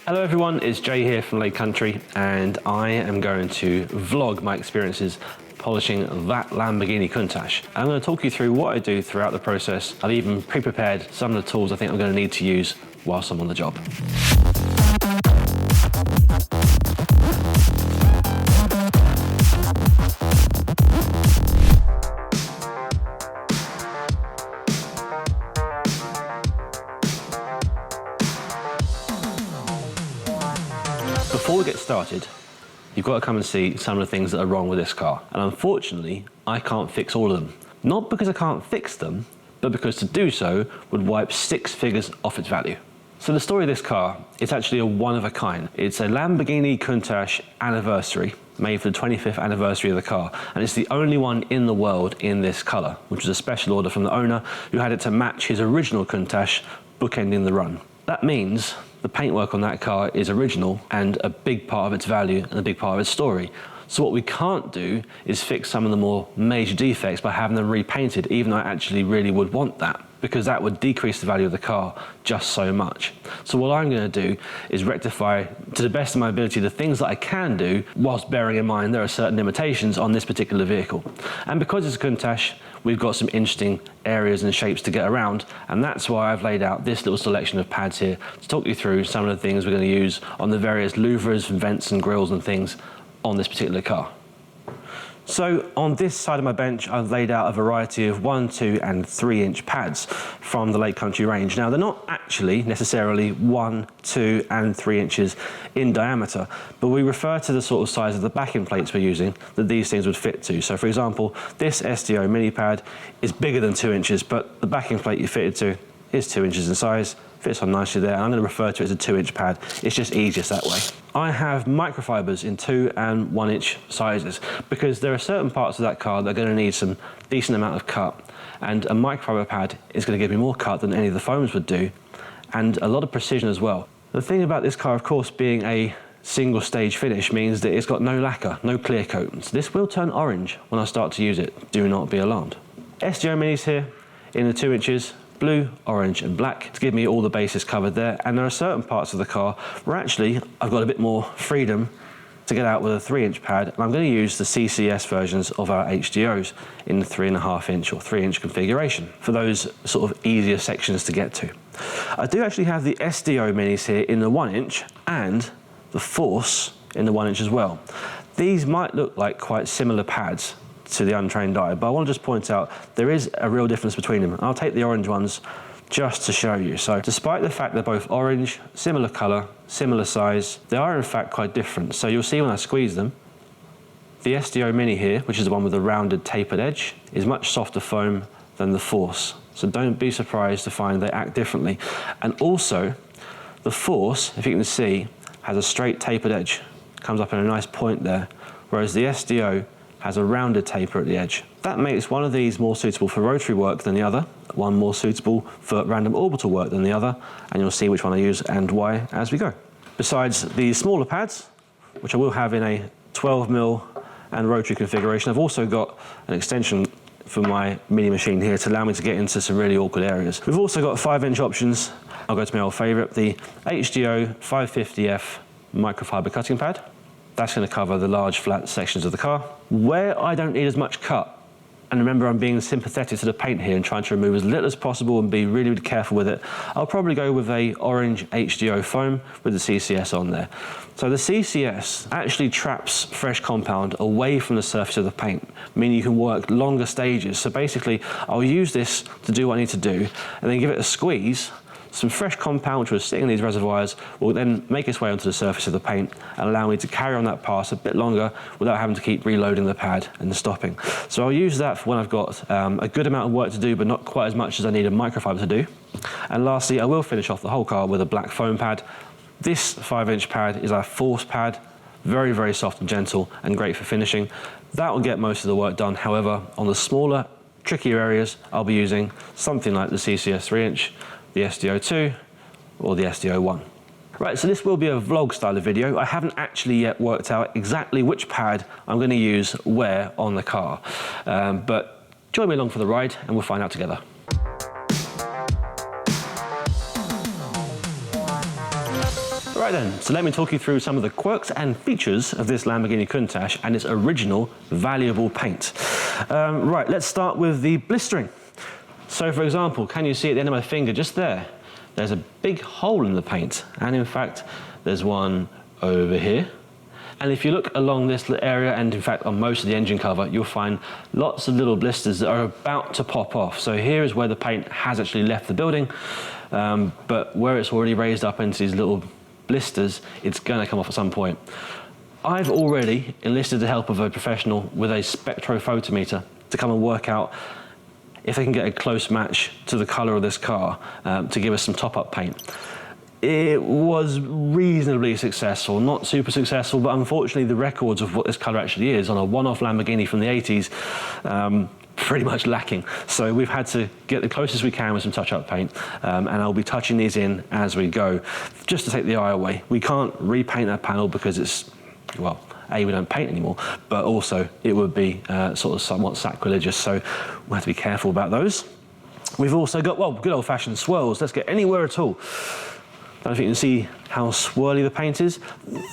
Hello everyone, it's Jay here from Lake Country, and I am going to vlog my experiences polishing that Lamborghini Countach. I'm going to talk you through what I do throughout the process. I've even pre-prepared some of the tools I think I'm going to need to use whilst I'm on the job. Before we get started, you've got to come and see some of the things that are wrong with this car. And unfortunately, I can't fix all of them. Not because I can't fix them, but because to do so would wipe 6 figures off its value. So the story of this car, it's actually a one of a kind. It's a Lamborghini Countach anniversary, made for the 25th anniversary of the car. And it's the only one in the world in this color, which was a special order from the owner who had it to match his original Countach, bookending the run. That means the paintwork on that car is original and a big part of its value and a big part of its story. So what we can't do is fix some of the more major defects by having them repainted, even though I actually really would want that, because that would decrease the value of the car just so much. So what I'm going to do is rectify, to the best of my ability, the things that I can do, whilst bearing in mind there are certain limitations on this particular vehicle. And because it's a Countach, we've got some interesting areas and shapes to get around, and that's why I've laid out this little selection of pads here to talk you through some of the things we're going to use on the various louvres, vents and grills and things on this particular car. So on this side of my bench, I've laid out a variety of 1, 2 and 3 inch pads from the Lake Country range. Now they're not actually necessarily 1, 2 and 3 inches in diameter, but we refer to the sort of size of the backing plates we're using that these things would fit to. So for example, this SDO mini pad is bigger than 2 inches, but the backing plate you fitted to is 2 inches in size, fits on nicely there. I'm going to refer to it as a 2 inch pad. It's just easiest that way. I have microfibers in 2 and 1 inch sizes because there are certain parts of that car that are going to need some decent amount of cut, and a microfiber pad is going to give me more cut than any of the foams would do, and a lot of precision as well. The thing about this car, of course, being a single stage finish means that it's got no lacquer, no clear coat. So this will turn orange when I start to use it. Do not be alarmed. SDO minis here in the 2 inches. Blue, orange and black to give me all the bases covered there, and there are certain parts of the car where actually I've got a bit more freedom to get out with a 3 inch pad, and I'm going to use the CCS versions of our HDOs in the 3.5 inch or 3 inch configuration for those sort of easier sections to get to. I do actually have the SDO minis here in the 1 inch and the Force in the 1 inch as well. These might look like quite similar pads to the untrained eye, but I want to just point out there is a real difference between them. I'll take the orange ones just to show you. So despite the fact they're both orange, similar color, similar size, they are in fact quite different. So you'll see when I squeeze them, the SDO Mini here, which is the one with the rounded tapered edge, is much softer foam than the Force. So don't be surprised to find they act differently. And also the Force, if you can see, has a straight tapered edge, comes up in a nice point there, whereas the SDO has a rounded taper at the edge. That makes one of these more suitable for rotary work than the other, one more suitable for random orbital work than the other, and you'll see which one I use and why as we go. Besides the smaller pads, which I will have in a 12mm and rotary configuration, I've also got an extension for my mini machine here to allow me to get into some really awkward areas. We've also got 5 inch options. I'll go to my old favourite, the HDO 550F microfiber cutting pad. That's going to cover the large flat sections of the car. Where I don't need as much cut, and remember I'm being sympathetic to the paint here and trying to remove as little as possible and be really, really careful with it, I'll probably go with a orange HDO foam with the CCS on there. So the CCS actually traps fresh compound away from the surface of the paint, meaning you can work longer stages. So basically I'll use this to do what I need to do and then give it a squeeze. Some fresh compound which was sitting in these reservoirs will then make its way onto the surface of the paint and allow me to carry on that pass a bit longer without having to keep reloading the pad and stopping. So I'll use that for when I've got a good amount of work to do, but not quite as much as I need a microfiber to do. And lastly, I will finish off the whole car with a black foam pad. This 5 inch pad is our Force pad, very, very soft and gentle and great for finishing. That will get most of the work done. However, on the smaller, trickier areas, I'll be using something like the CCS 3 inch, the SDO2 or the SDO1. Right, so this will be a vlog style of video. I haven't actually yet worked out exactly which pad I'm going to use where on the car, but join me along for the ride and we'll find out together. Right then, so let me talk you through some of the quirks and features of this Lamborghini Countach and its original valuable paint. Right, let's start with the blistering. So for example, can you see at the end of my finger just there, there's a big hole in the paint, and in fact there's one over here. And if you look along this area, and in fact on most of the engine cover, you'll find lots of little blisters that are about to pop off. So here is where the paint has actually left the building, but where it's already raised up into these little blisters, it's going to come off at some point. I've already enlisted the help of a professional with a spectrophotometer to come and work out if they can get a close match to the colour of this car to give us some top-up paint. It was reasonably successful, not super successful, but unfortunately the records of what this colour actually is on a one-off Lamborghini from the 80s, pretty much lacking. So we've had to get the closest we can with some touch-up paint, and I'll be touching these in as we go, just to take the eye away. We can't repaint that panel because it's, well, A, we don't paint anymore, but also it would be sort of somewhat sacrilegious, so we'll have to be careful about those. We've also got, well, good old-fashioned swirls. Let's get anywhere at all. I don't know if you can see how swirly the paint is.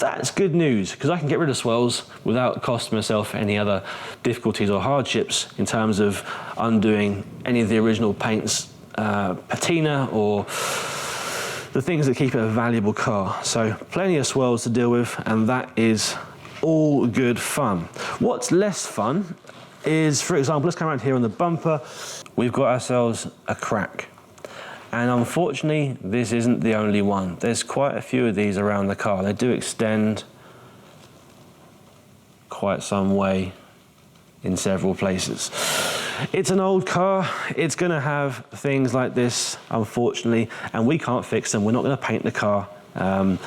That's good news, because I can get rid of swirls without costing myself any other difficulties or hardships in terms of undoing any of the original paint's patina or the things that keep it a valuable car. So plenty of swirls to deal with, and that is all good fun. What's less fun is, for example, let's come around here on the bumper. We've got ourselves a crack. And unfortunately, this isn't the only one. There's quite a few of these around the car. They do extend quite some way in several places. It's an old car. It's gonna have things like this, unfortunately, and we can't fix them. We're not gonna paint the car, but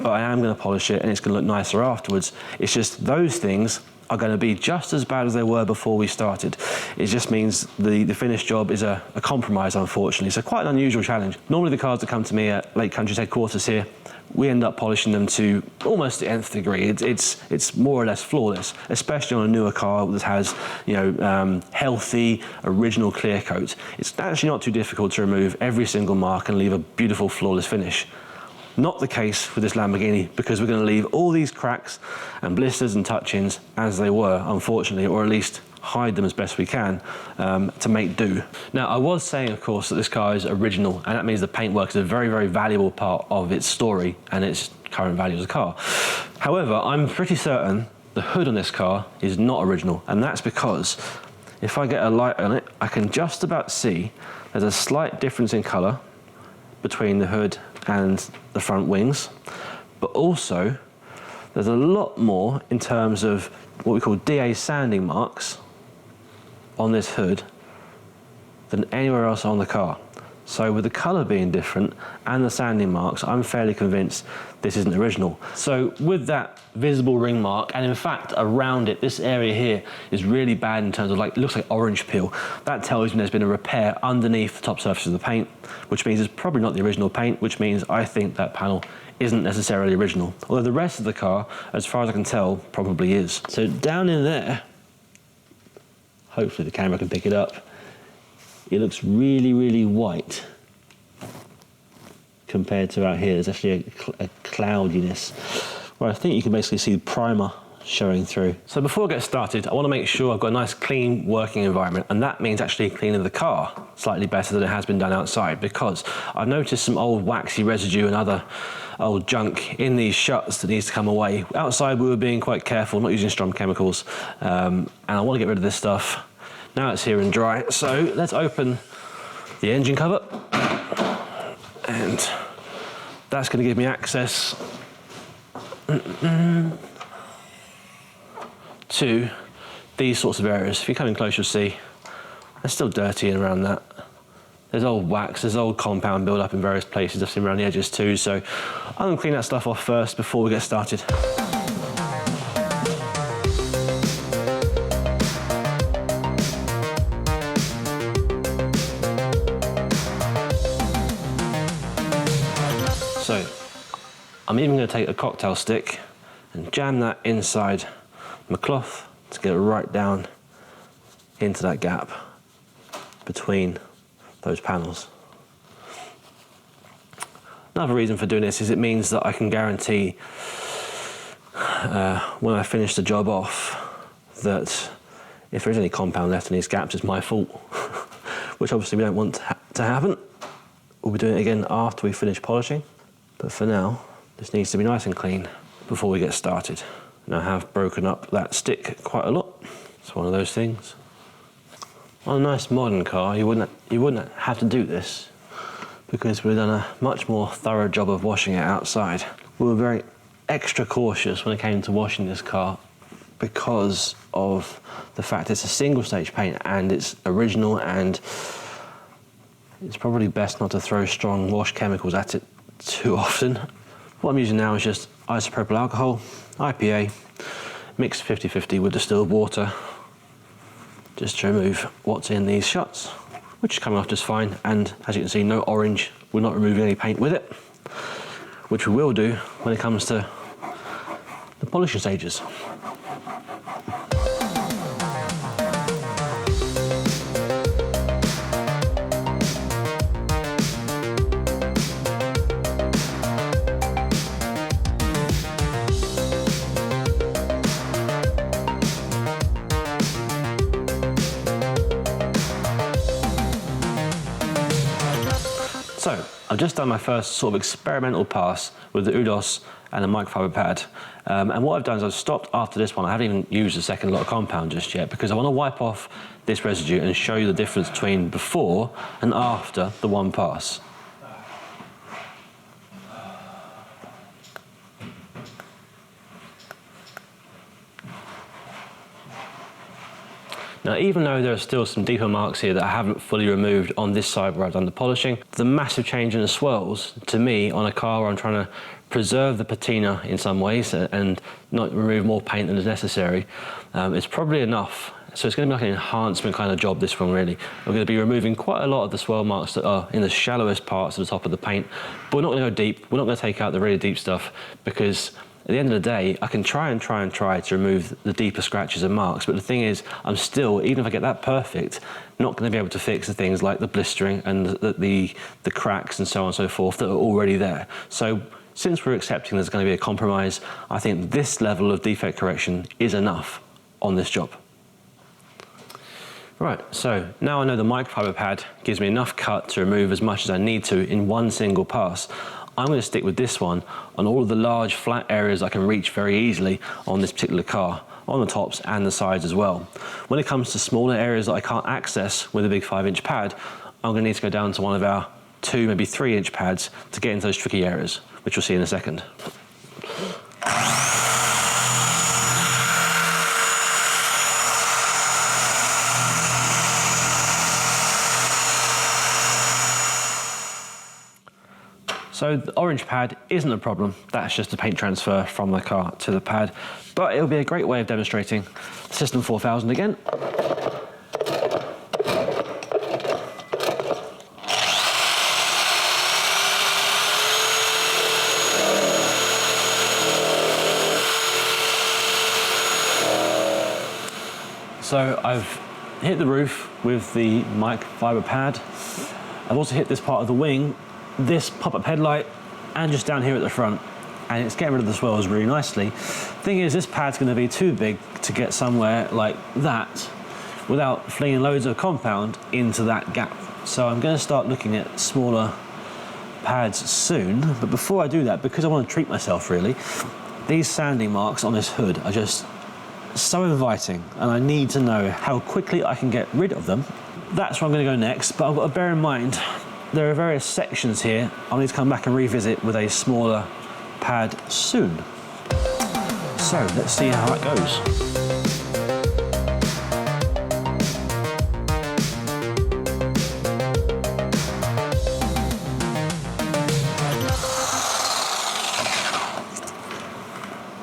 I am gonna polish it and it's gonna look nicer afterwards. It's just those things are going to be just as bad as they were before we started. It just means the finished job is a compromise, unfortunately. So quite an unusual challenge. Normally the cars that come to me at Lake Country's headquarters here, we end up polishing them to almost the nth degree. It's more or less flawless, especially on a newer car that has, you know, healthy, original clear coat. It's actually not too difficult to remove every single mark and leave a beautiful, flawless finish. Not the case with this Lamborghini, because we're going to leave all these cracks and blisters and touch-ins as they were, unfortunately, or at least hide them as best we can to make do. Now, I was saying, of course, that this car is original, and that means the paintwork is a very, very valuable part of its story and its current value as a car. However, I'm pretty certain the hood on this car is not original, and that's because if I get a light on it, I can just about see there's a slight difference in colour between the hood and the front wings, but also there's a lot more in terms of what we call DA sanding marks on this hood than anywhere else on the car. So with the colour being different and the sanding marks, I'm fairly convinced this isn't original. So with that visible ring mark, and in fact around it, this area here is really bad in terms of, like, it looks like orange peel. That tells me there's been a repair underneath the top surface of the paint, which means it's probably not the original paint, which means I think that panel isn't necessarily original. Although the rest of the car, as far as I can tell, probably is. So down in there, hopefully the camera can pick it up, it looks really, really white compared to out here. There's actually a cloudiness where I think you can basically see the primer showing through. So before I get started, I want to make sure I've got a nice clean working environment, and that means actually cleaning the car slightly better than it has been done outside, because I've noticed some old waxy residue and other old junk in these shuts that needs to come away. Outside we were being quite careful, not using strong chemicals, and I want to get rid of this stuff. Now it's here and dry, so let's open the engine cover, and that's going to give me access to these sorts of areas. If you come in close, you'll see they're still dirty and around that. There's old wax, there's old compound build up in various places. I've seen around the edges too, so I'm going to clean that stuff off first before we get started. So, I'm even going to take a cocktail stick and jam that inside my cloth to get it right down into that gap between those panels. Another reason for doing this is it means that I can guarantee when I finish the job off that if there's any compound left in these gaps, it's my fault, which obviously we don't want to happen. We'll be doing it again after we finish polishing, but for now, this needs to be nice and clean before we get started. And I have broken up that stick quite a lot. It's one of those things. On a nice modern car, you wouldn't have to do this because we've done a much more thorough job of washing it outside. We were very extra cautious when it came to washing this car because of the fact it's a single stage paint and it's original, and it's probably best not to throw strong wash chemicals at it too often. What I'm using now is just isopropyl alcohol, IPA, mixed 50-50 with distilled water, just to remove what's in these shots, which is coming off just fine. And as you can see, no orange. We're not removing any paint with it, which we will do when it comes to the polishing stages. So, I've just done my first sort of experimental pass with the Udos and the microfiber pad. And what I've done is I've stopped after this one. I haven't even used the second lot of compound just yet because I want to wipe off this residue and show you the difference between before and after the one pass. Now, even though there are still some deeper marks here that I haven't fully removed on this side where I've done the polishing, the massive change in the swirls, to me, on a car where I'm trying to preserve the patina in some ways and not remove more paint than is necessary, is probably enough. So it's going to be like an enhancement kind of job, this one, really. We're going to be removing quite a lot of the swirl marks that are in the shallowest parts of the top of the paint, but we're not going to go deep. We're not going to take out the really deep stuff because at the end of the day, I can try to remove the deeper scratches and marks, but the thing is, I'm still, even if I get that perfect, not going to be able to fix the things like the blistering and the cracks and so on and so forth that are already there. So since we're accepting there's going to be a compromise, I think this level of defect correction is enough on this job. Right, so now I know the microfiber pad gives me enough cut to remove as much as I need to in one single pass. I'm going to stick with this one on all of the large flat areas I can reach very easily on this particular car, on the tops and the sides as well. When it comes to smaller areas that I can't access with a big 5-inch pad, I'm going to need to go down to one of our 2, maybe 3-inch pads to get into those tricky areas, which we'll see in a second. So the orange pad isn't a problem, that's just a paint transfer from the car to the pad, but it'll be a great way of demonstrating System 4000 again. So I've hit the roof with the microfiber pad. I've also hit this part of the wing, this pop-up headlight, and just down here at the front, and it's getting rid of the swirls really nicely. Thing is, this pad's going to be too big to get somewhere like that without flinging loads of compound into that gap. So I'm going to start looking at smaller pads soon, but before I do that, because I want to treat myself really, these sanding marks on this hood are just so inviting, and I need to know how quickly I can get rid of them. That's where I'm going to go next, but I've got to bear in mind there are various sections here I'll need to come back and revisit with a smaller pad soon. So let's see how that goes.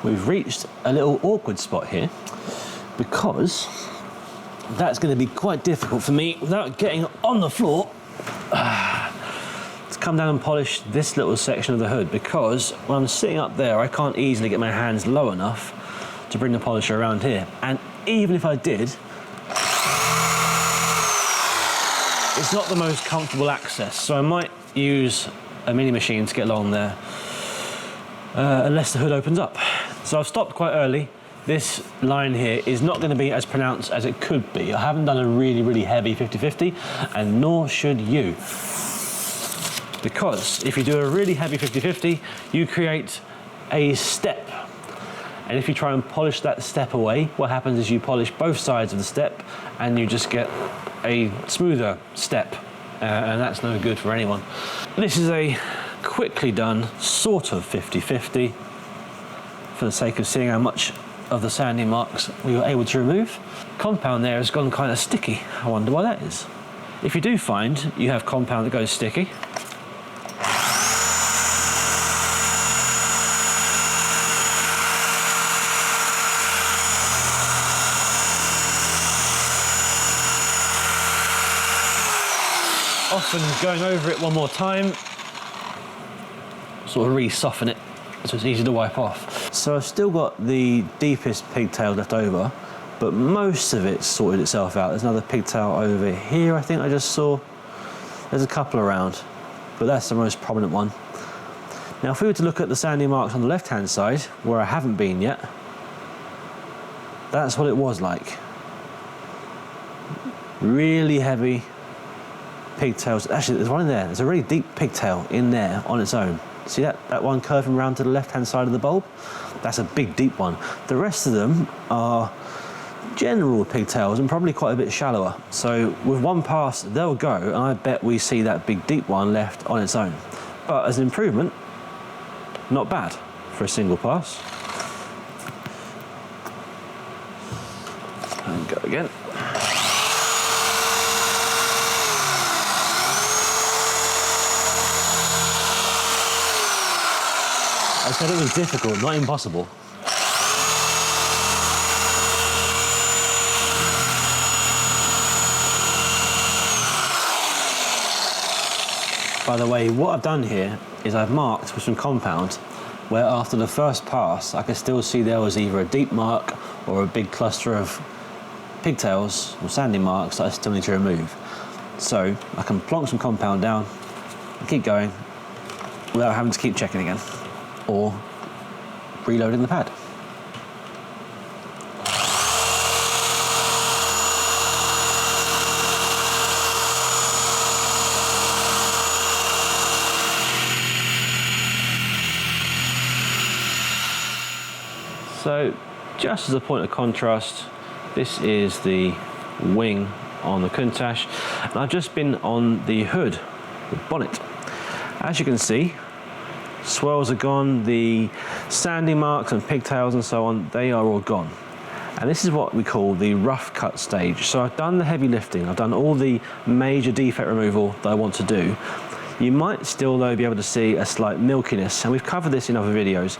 We've reached a little awkward spot here because that's going to be quite difficult for me without getting on the floor to come down and polish this little section of the hood, because when I'm sitting up there I can't easily get my hands low enough to bring the polisher around here, and even if I did, it's not the most comfortable access, so I might use a mini machine to get along there unless the hood opens up. So I've stopped quite early. This line here is not going to be as pronounced as it could be. I haven't done a really, really heavy 50-50, and nor should you. Because if you do a really heavy 50-50, you create a step. And if you try and polish that step away, what happens is you polish both sides of the step and you just get a smoother step. And that's no good for anyone. This is a quickly done sort of 50-50 for the sake of seeing how much of the sanding marks we were able to remove. Compound there has gone kind of sticky. I wonder why that is. If you do find you have compound that goes sticky, often going over it one more time, sort of re-soften it so it's easy to wipe off. So I've still got the deepest pigtail left over, but most of it's sorted itself out. There's another pigtail over here I think I just saw. There's a couple around, but that's the most prominent one. Now if we were to look at the sanding marks on the left hand side, where I haven't been yet, that's what it was like. Really heavy pigtails. Actually, there's one in there. There's a really deep pigtail in there on its own. See that one curving around to the left-hand side of the bulb? That's a big, deep one. The rest of them are general pigtails and probably quite a bit shallower. So with one pass, they'll go, and I bet we see that big, deep one left on its own. But as an improvement, not bad for a single pass. And go again. I said it was difficult, not impossible. By the way, what I've done here is I've marked with some compound where after the first pass I could still see there was either a deep mark or a big cluster of pigtails or sanding marks that I still need to remove. So I can plonk some compound down and keep going without having to keep checking again or reloading the pad. So just as a point of contrast, this is the wing on the Countach, and I've just been on the hood, the bonnet. As you can see, swirls are gone, the sanding marks and pigtails and so on, they are all gone. And this is what we call the rough cut stage. So I've done the heavy lifting, I've done all the major defect removal that I want to do. You might still though be able to see a slight milkiness, and we've covered this in other videos.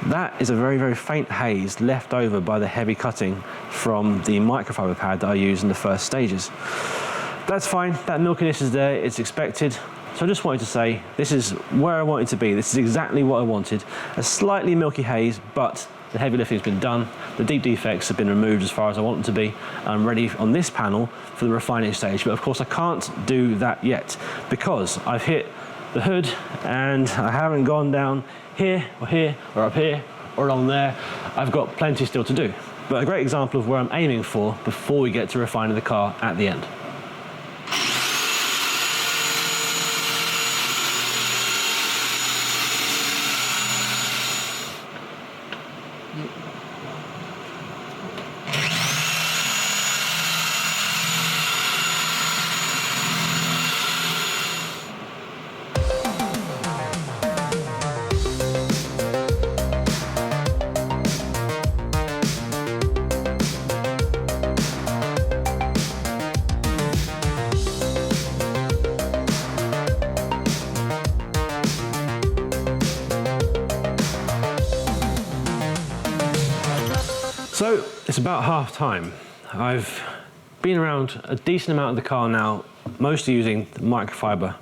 That is a very, very faint haze left over by the heavy cutting from the microfiber pad that I used in the first stages. That's fine, that milkiness is there, it's expected. So I just wanted to say, this is where I wanted to be. This is exactly what I wanted. A slightly milky haze, but the heavy lifting has been done. The deep defects have been removed as far as I want them to be. I'm ready on this panel for the refining stage. But of course I can't do that yet because I've hit the hood and I haven't gone down here or up here or along there. I've got plenty still to do. But a great example of where I'm aiming for before we get to refining the car at the end. So it's about half time. I've been around a decent amount of the car now, mostly using the microfiber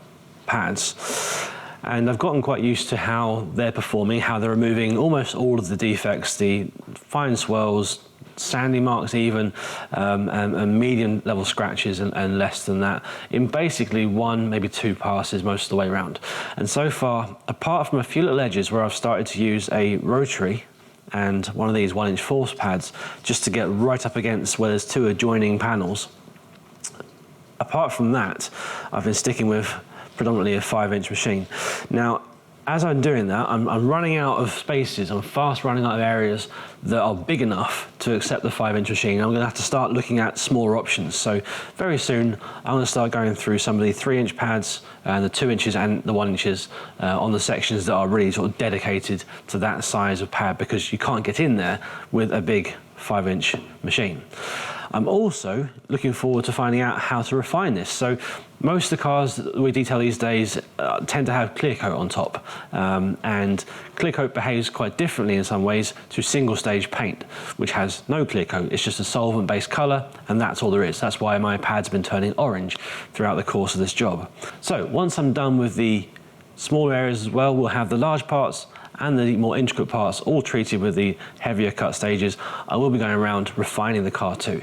pads, and I've gotten quite used to how they're performing, how they're removing almost all of the defects, the fine swirls, sandy marks even, and medium level scratches and less than that in basically 1, maybe 2 passes most of the way around. And so far, apart from a few little edges where I've started to use a rotary and one of these 1-inch force pads just to get right up against where there's 2 adjoining panels, apart from that, I've been sticking with predominantly a 5-inch machine. Now, as I'm doing that, I'm running out of spaces. I'm fast running out of areas that are big enough to accept the 5-inch machine. I'm going to have to start looking at smaller options. So very soon, I'm going to start going through some of the 3-inch pads and the 2 inches and the 1 inches on the sections that are really sort of dedicated to that size of pad, because you can't get in there with a big 5-inch machine. I'm also looking forward to finding out how to refine this. So most of the cars that we detail these days tend to have clear coat on top, and clear coat behaves quite differently in some ways to single stage paint, which has no clear coat. It's just a solvent based colour, and that's all there is. That's why my pad's been turning orange throughout the course of this job. So once I'm done with the smaller areas as well, we'll have the large parts and the more intricate parts all treated with the heavier cut stages. I will be going around refining the car too.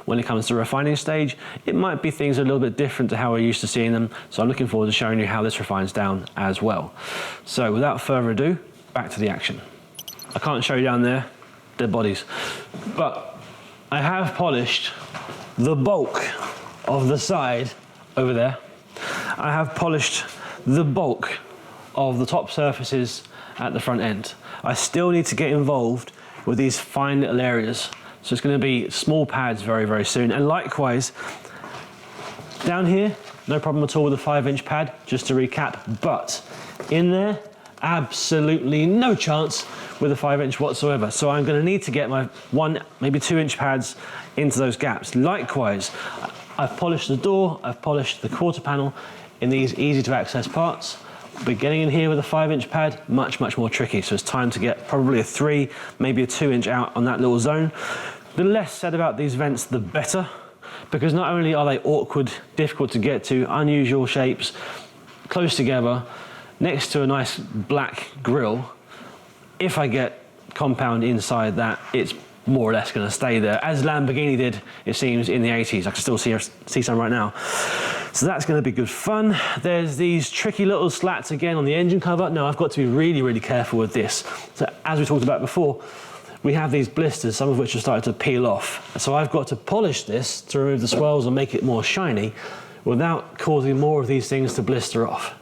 When it comes to refining stage, it might be things a little bit different to how we're used to seeing them, so I'm looking forward to showing you how this refines down as well. So without further ado, back to the action. I can't show you down there, dead bodies, but I have polished the bulk of the side over there. I have polished the bulk of the top surfaces at the front end. I still need to get involved with these fine little areas. So it's going to be small pads very, very soon. And likewise, down here, no problem at all with a 5-inch pad, just to recap. But in there, absolutely no chance with a 5-inch whatsoever. So I'm going to need to get my 1, maybe 2-inch pads into those gaps. Likewise, I've polished the door, I've polished the quarter panel in these easy to access parts. But getting in here with a 5-inch pad, much, much more tricky. So it's time to get probably a 3, maybe a 2-inch out on that little zone. The less said about these vents, the better, because not only are they awkward, difficult to get to, unusual shapes, close together, next to a nice black grille, if I get compound inside that, it's more or less going to stay there, as Lamborghini did, it seems, in the 80s. I can still see some right now. So that's going to be good fun. There's these tricky little slats again on the engine cover. Now I've got to be really, really careful with this. So as we talked about before, we have these blisters, some of which are starting to peel off. So I've got to polish this to remove the swirls and make it more shiny without causing more of these things to blister off.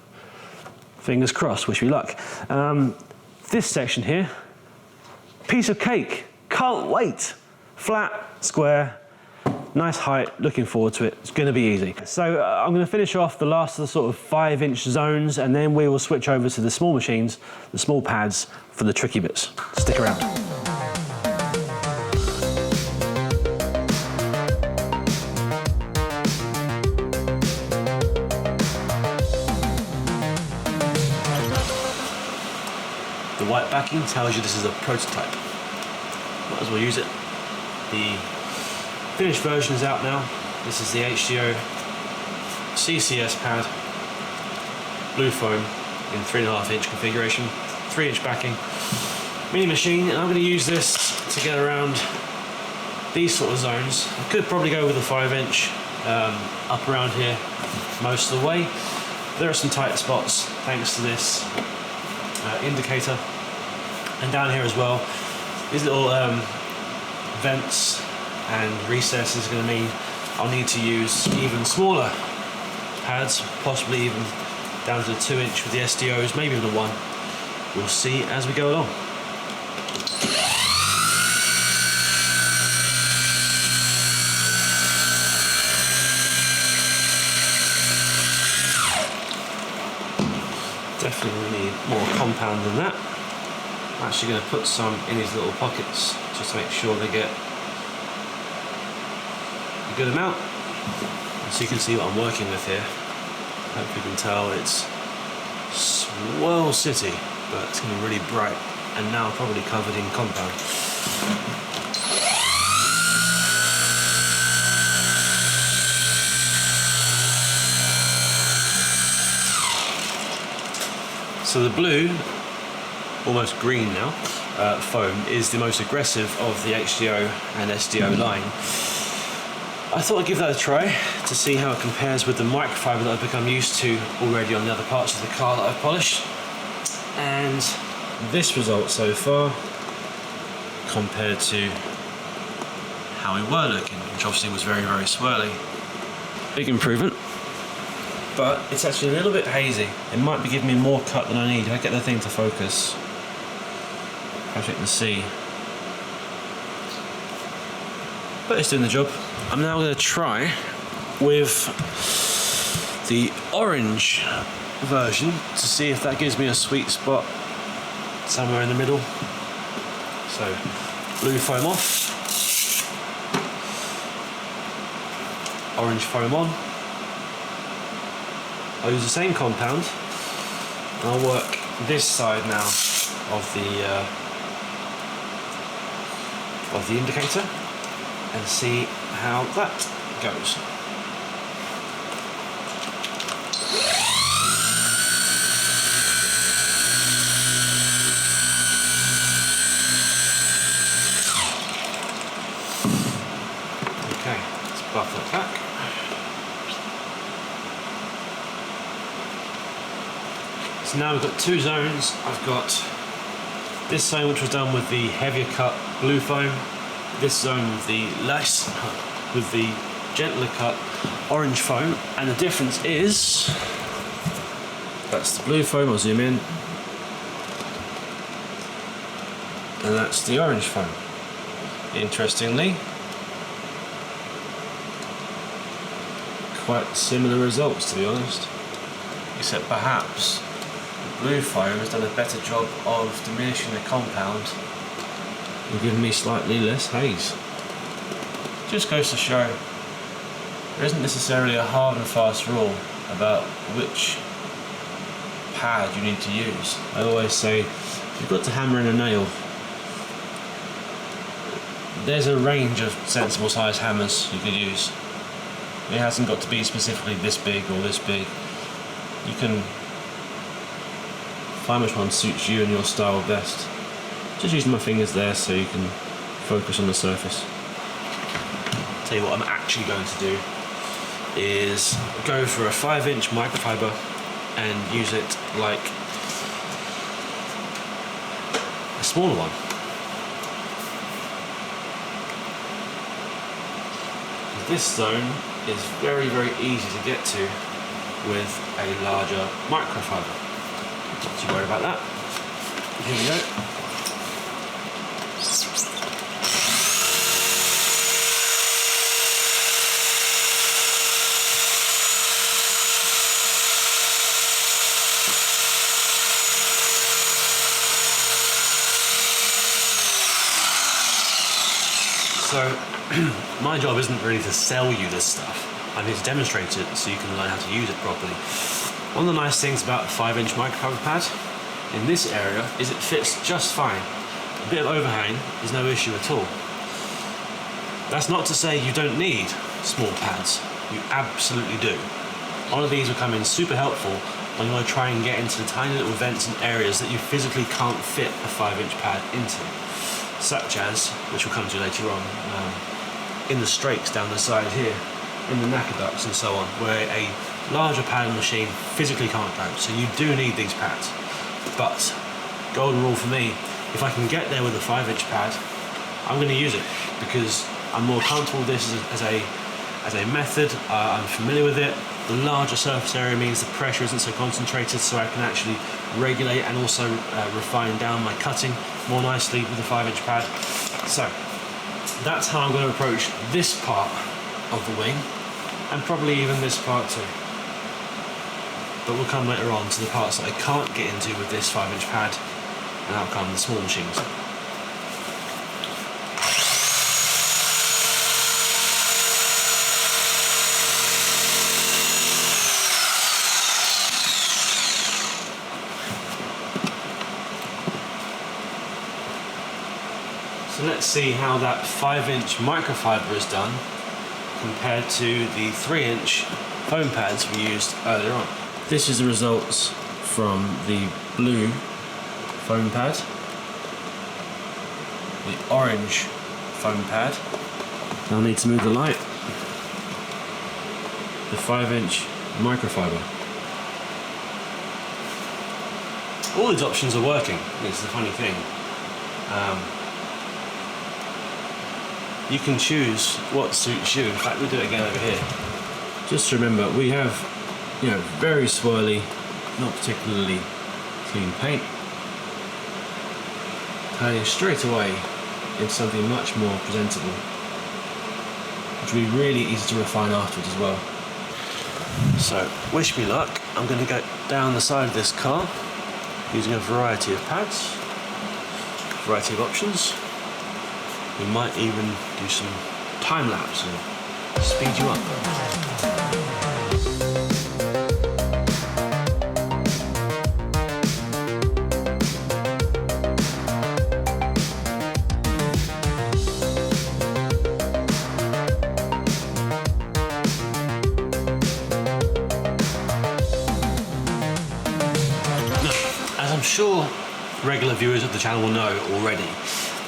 Fingers crossed, wish me luck. This section here, piece of cake. Can't wait. Flat, square, nice height, looking forward to it. It's going to be easy. So I'm going to finish off the last of the sort of 5-inch zones, and then we will switch over to the small machines, the small pads for the tricky bits. Stick around. The white backing tells you this is a prototype. Might as well use it. The finished version is out now. This is the HDO CCS pad, blue foam in 3.5-inch configuration, 3-inch backing, mini machine, and I'm going to use this to get around these sort of zones. I could probably go with a 5-inch up around here most of the way. There are some tight spots thanks to this indicator, and down here as well. These little vents and recesses are going to mean I'll need to use even smaller pads, possibly even down to the 2-inch with the SDOs, maybe even a 1. We'll see as we go along. Definitely need more compound than that. I'm actually going to put some in these little pockets just to make sure they get a good amount. So you can see what I'm working with here. Hope you can tell it's Swirl City, but it's going to be really bright and now probably covered in compound. So the blue, almost green now, foam is the most aggressive of the HDO and SDO line. I thought I'd give that a try to see how it compares with the microfiber that I've become used to already on the other parts of the car that I've polished. And this result so far compared to how we were looking, which obviously was very, very swirly. Big improvement, but it's actually a little bit hazy. It might be giving me more cut than I need. If I get the thing to focus, perhaps you can see. But it's doing the job. I'm now going to try with the orange version to see if that gives me a sweet spot somewhere in the middle. So, blue foam off, orange foam on. I'll use the same compound and I'll work this side now of the indicator and see how that goes. Okay, let's buff that back. So now we've got two zones. I've got this zone which was done with the heavier cut blue foam, this zone with the gentler cut orange foam, and the difference is that's the blue foam. I'll zoom in, and that's the orange foam. Interestingly, quite similar results, to be honest, except perhaps the blue foam has done a better job of diminishing the compound and giving me slightly less haze. Just goes to show there isn't necessarily a hard and fast rule about which pad you need to use. I always say, if you've got to hammer in a nail, there's a range of sensible size hammers you could use. It hasn't got to be specifically this big or this big. You can find which one suits you and your style best. Just using my fingers there so you can focus on the surface. Tell you what I'm actually going to do is go for a 5-inch microfiber and use it like a smaller one. This zone is very, very easy to get to with a larger microfiber. Not too worried about that. Here we go. So, my job isn't really to sell you this stuff. I'm here to demonstrate it so you can learn how to use it properly. One of the nice things about a 5-inch microfiber pad in this area is it fits just fine. A bit of overhang is no issue at all. That's not to say you don't need small pads. You absolutely do. One of these will come in super helpful when you want to try and get into the tiny little vents and areas that you physically can't fit a 5-inch pad into. Such as, which we'll come to later on, in the strakes down the side here, in the knacker ducts and so on, where a larger pad machine physically can't go. So you do need these pads. But, golden rule for me, if I can get there with a 5-inch pad, I'm going to use it because I'm more comfortable with this as a method. I'm familiar with it. The larger surface area means the pressure isn't so concentrated, so I can actually regulate and also refine down my cutting more nicely with a 5-inch pad. So that's how I'm going to approach this part of the wing, and probably even this part too. But we'll come later on to the parts that I can't get into with this 5-inch pad, and out come the small machines. So let's see how that 5-inch microfiber is done compared to the 3-inch foam pads we used earlier on. This is the results from the blue foam pad the orange foam pad. I'll need to move the light. The 5-inch microfiber. All these options are working. It's the funny thing. You can choose what suits you. In fact, we'll do it again over here. Just remember, we have, very swirly, not particularly clean paint. Turning straight away into something much more presentable, which will be really easy to refine afterwards as well. So, wish me luck. I'm going to go down the side of this car using a variety of pads, variety of options. We might even do some time lapse and speed you up. As I'm sure regular viewers of the channel will know already,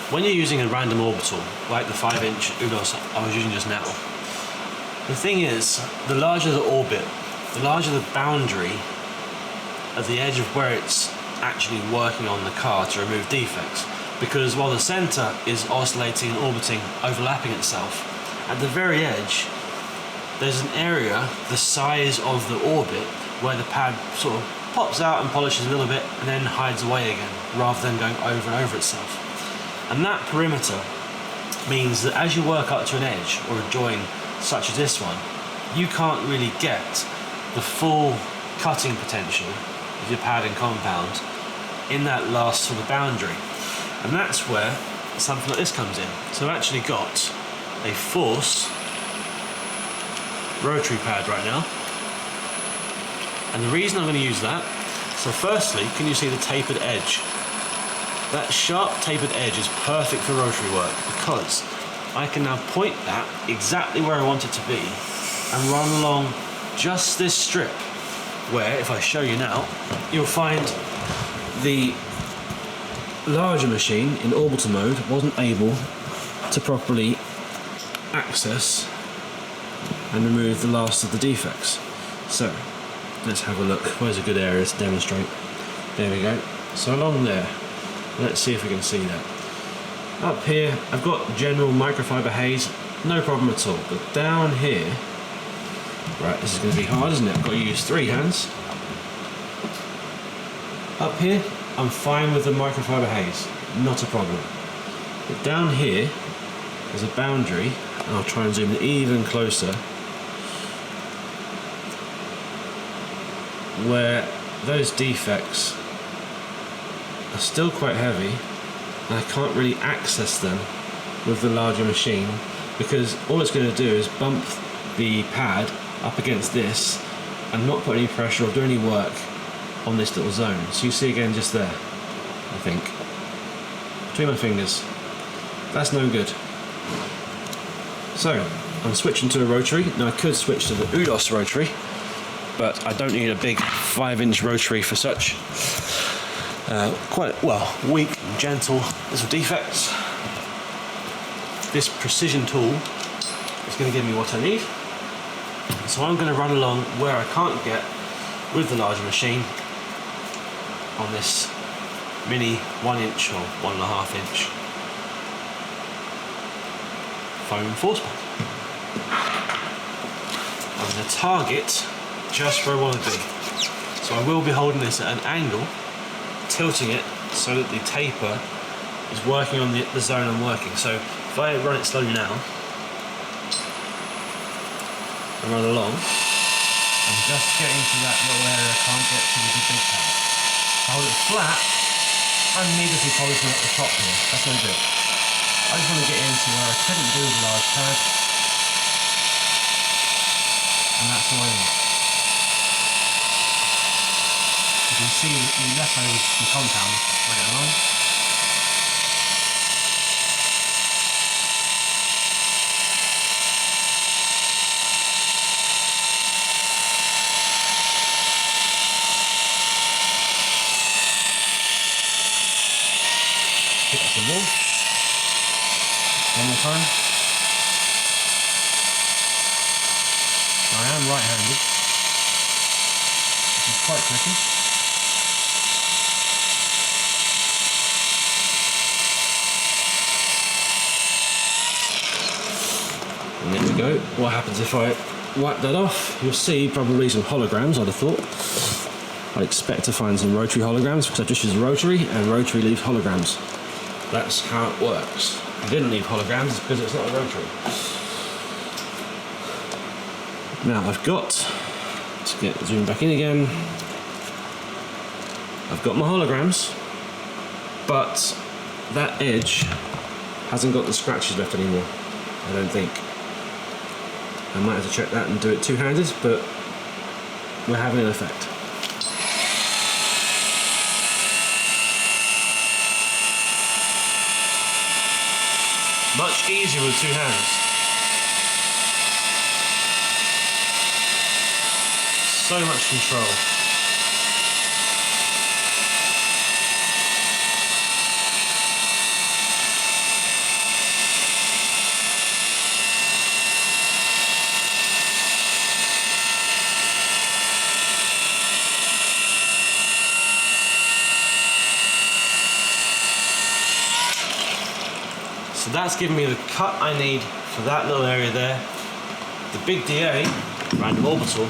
when you're using a random orbital, like the 5-inch UDOS I was using just now, the thing is, the larger the orbit, the larger the boundary at the edge of where it's actually working on the car to remove defects. Because while the centre is oscillating and orbiting, overlapping itself, at the very edge, there's an area the size of the orbit where the pad sort of pops out and polishes a little bit and then hides away again, rather than going over and over itself. And that perimeter means that as you work up to an edge or a join such as this one, you can't really get the full cutting potential of your pad and compound in that last sort of boundary. And that's where something like this comes in. So I've actually got a Force rotary pad right now. And the reason I'm going to use that, so firstly, can you see the tapered edge? That sharp tapered edge is perfect for rotary work because I can now point that exactly where I want it to be and run along just this strip where, if I show you now, you'll find the larger machine in orbital mode wasn't able to properly access and remove the last of the defects. So let's have a look. Where's a good area to demonstrate? There we go. So along there, let's see if we can see that. Up here, I've got general microfiber haze, no problem at all. But down here, right, this is going to be hard, isn't it? I've got to use 3 hands. Up here, I'm fine with the microfiber haze, not a problem. But down here, there's a boundary, and I'll try and zoom in even closer, where those defects are still quite heavy and I can't really access them with the larger machine because all it's going to do is bump the pad up against this and not put any pressure or do any work on this little zone. So you see again just there, I think, between my fingers. That's no good. So I'm switching to a rotary. Now I could switch to the UDOS rotary, but I don't need a big 5-inch rotary for such quite, weak and gentle little defects. This precision tool is going to give me what I need. So I'm going to run along where I can't get with the larger machine on this mini 1-inch or 1.5-inch foam force pad. I'm going to target just where I want to be. So I will be holding this at an angle, tilting it so that the taper is working on the zone I'm working. So if I run it slowly now and run along, I'm just getting to that little area I can't get to with the big pad. Hold it flat, I'm needlessly polishing up the top here. That's no good. I just want to get into where I couldn't do with a large pad, and that's all I need. You can see the leftovers from compound right along. Pick up some more. One more time. I am right-handed, which is quite tricky. And there we go. What happens if I wipe that off? You'll see probably some holograms, I'd have thought. I'd expect to find some rotary holograms because I've just used a rotary, and rotary leaves holograms. That's how it works. If it didn't leave holograms, it's because it's not a rotary. Now I've got, let's get zoom back in again. I've got my holograms, but that edge hasn't got the scratches left anymore, I don't think. I might have to check that and do it two-handed, but we're having an effect. Much easier with two hands. So much control. So that's given me the cut I need for that little area there. The big DA, random orbital,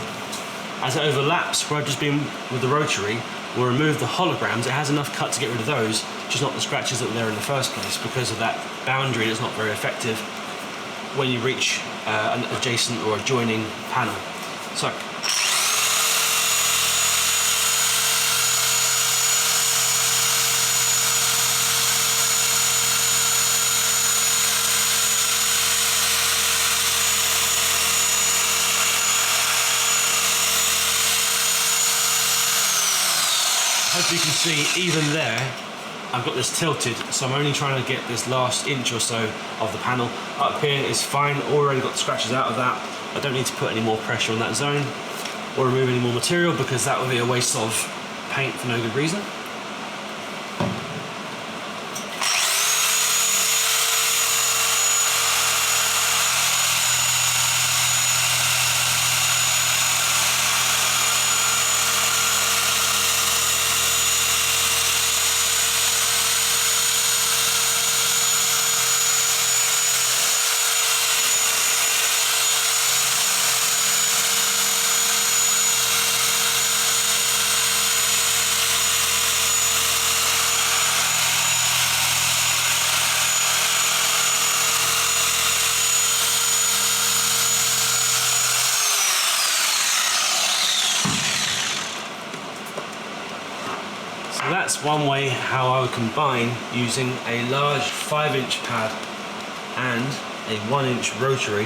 as it overlaps where I've just been with the rotary, will remove the holograms. It has enough cut to get rid of those, just not the scratches that were there in the first place because of that boundary that's not very effective when you reach an adjacent or adjoining panel. So, as you can see, even there, I've got this tilted, so I'm only trying to get this last inch or so of the panel. Up here is fine, already got the scratches out of that. I don't need to put any more pressure on that zone or remove any more material because that would be a waste of paint for no good reason. So that's one way how I would combine using a large 5-inch pad and a 1-inch rotary.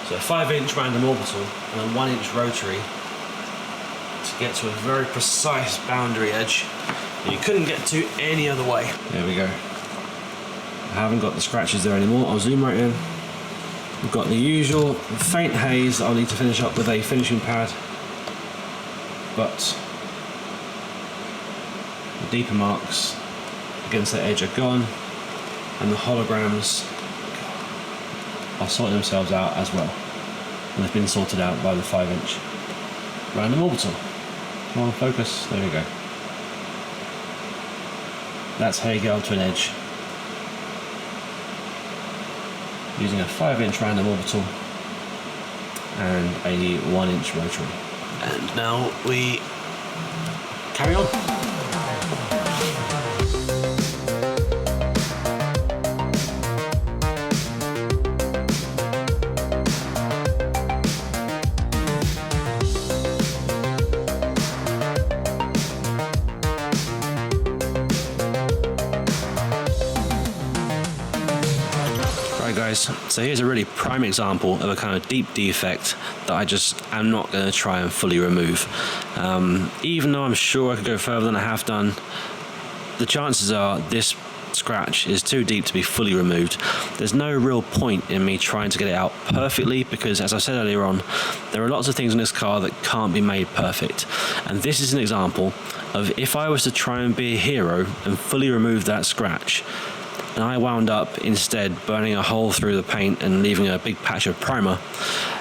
So a 5-inch random orbital and a 1-inch rotary to get to a very precise boundary edge that you couldn't get to any other way. There we go. I haven't got the scratches there anymore. I'll zoom right in. We've got the usual faint haze that I'll need to finish up with a finishing pad, but the deeper marks against that edge are gone, and the holograms are sorting themselves out as well, and they've been sorted out by the 5-inch random orbital. Come on, focus. There we go. That's how you get onto an edge using a 5-inch random orbital and a 1-inch rotary. And now we carry on. Guys, so here's a really prime example of a kind of deep defect that I just am not going to try and fully remove. Even though I'm sure I could go further than I have done, the chances are this scratch is too deep to be fully removed. There's no real point in me trying to get it out perfectly because, as I said earlier on, there are lots of things in this car that can't be made perfect, and this is an example of if I was to try and be a hero and fully remove that scratch, And I wound up instead burning a hole through the paint and leaving a big patch of primer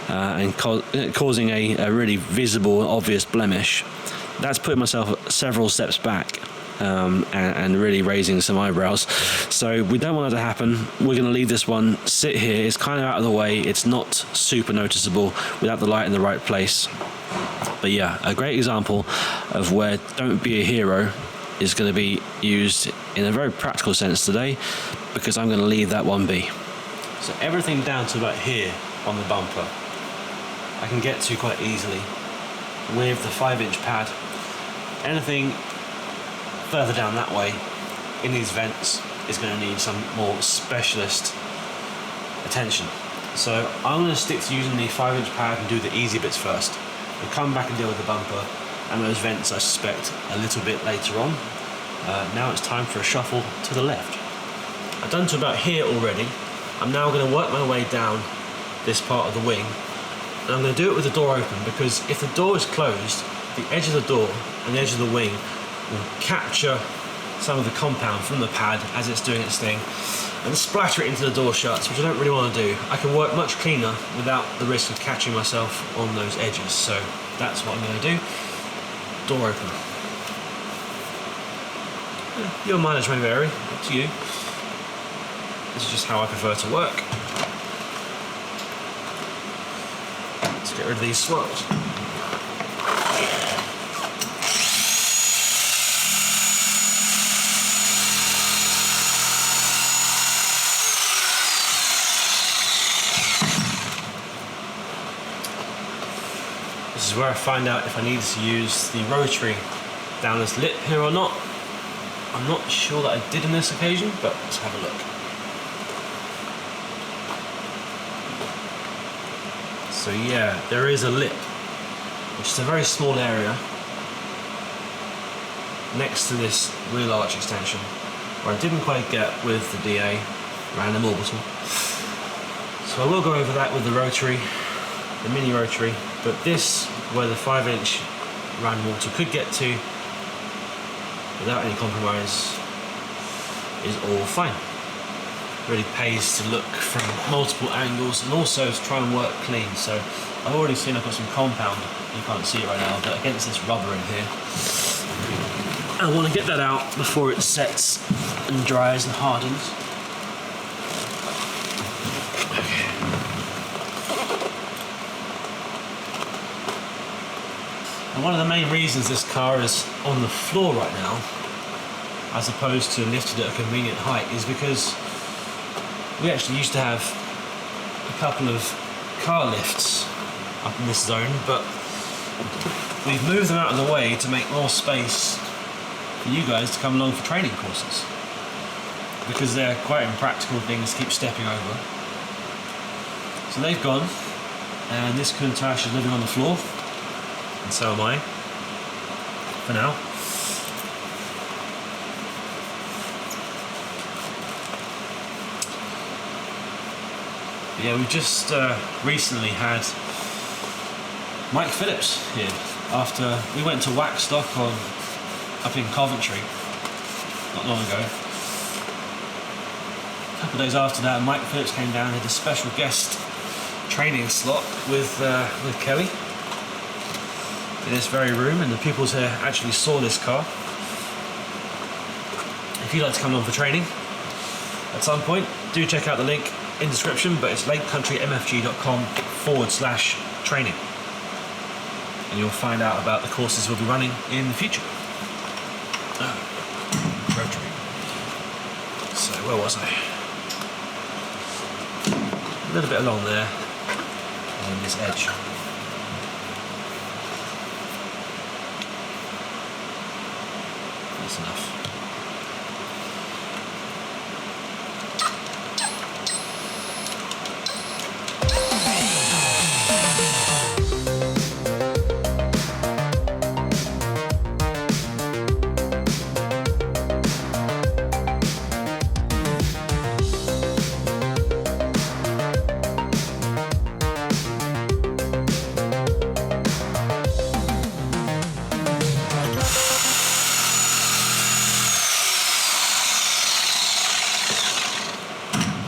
and causing a really visible, obvious blemish. That's putting myself several steps back and really raising some eyebrows. So we don't want that to happen. We're going to leave this one sit here. It's kind of out of the way. It's not super noticeable without the light in the right place. But yeah, a great example of where don't be a hero is going to be used in a very practical sense today, because I'm going to leave that one be. So everything down to about here on the bumper I can get to quite easily with the 5-inch pad. Anything further down that way in these vents is going to need some more specialist attention. So I'm going to stick to using the 5-inch pad and do the easy bits first. We'll come back and deal with the bumper and those vents, I suspect, a little bit later on. Now it's time for a shuffle to the left. I've done to about here already. I'm now going to work my way down this part of the wing, and I'm going to do it with the door open, because if the door is closed, the edge of the door and the edge of the wing will capture some of the compound from the pad as it's doing its thing and splatter it into the door shuts, which I don't really want to do. I can work much cleaner without the risk of catching myself on those edges, so that's what I'm going to do. Door open. Your mileage may vary, up to you. This is just how I prefer to work. Let's get rid of these swirls. This is where I find out if I need to use the rotary down this lip here or not. I'm not sure that I did on this occasion, but let's have a look. So yeah, there is a lip, which is a very small area next to this wheel arch extension, where I didn't quite get with the DA random orbital. So I will go over that with the rotary, the mini rotary, but this, where the 5-inch random orbital could get to without any compromise, is all fine. Really pays to look from multiple angles and also to try and work clean. So I've already seen I've got some compound, you can't see it right now, but against this rubber in here. I want to get that out before it sets and dries and hardens. Okay. And one of the main reasons this car is on the floor right now, as opposed to lifted at a convenient height, is because we actually used to have a couple of car lifts up in this zone, but we've moved them out of the way to make more space for you guys to come along for training courses, because they're quite impractical things to keep stepping over. So they've gone, and this Countach is living on the floor, and so am I, for now. Yeah, we've just recently had Mike Phillips here after we went to Waxstock up in Coventry not long ago. A couple of days after that, Mike Phillips came down and had a special guest training slot with Kelly in this very room, and the pupils here actually saw this car. If you'd like to come along for training at some point, do check out the link in description, but it's lakecountrymfg.com/training, and you'll find out about the courses we'll be running in the future. Rotary. So where was I? A little bit along there, and then this edge. That's enough.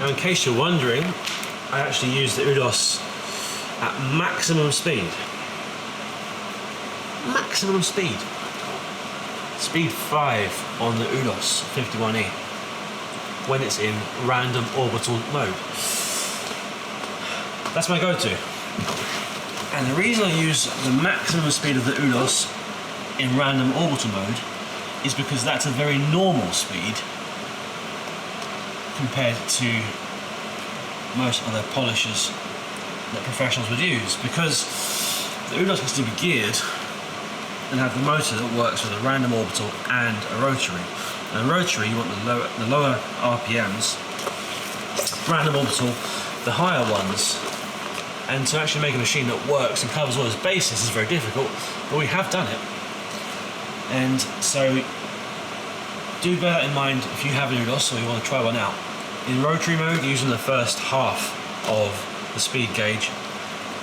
Now, in case you're wondering, I actually use the Udos at maximum speed. Maximum speed. Speed 5 on the Udos 51E when it's in random orbital mode. That's my go-to. And the reason I use the maximum speed of the Udos in random orbital mode is because that's a very normal speed compared to most other polishers that professionals would use, because the Udos has to be geared and have the motor that works with a random orbital and a rotary. And rotary, you want the lower RPMs, random orbital, the higher ones. And to actually make a machine that works and covers all its bases is very difficult, but we have done it. And so do bear that in mind if you have an Udos or you want to try one out. In rotary mode, using the first half of the speed gauge.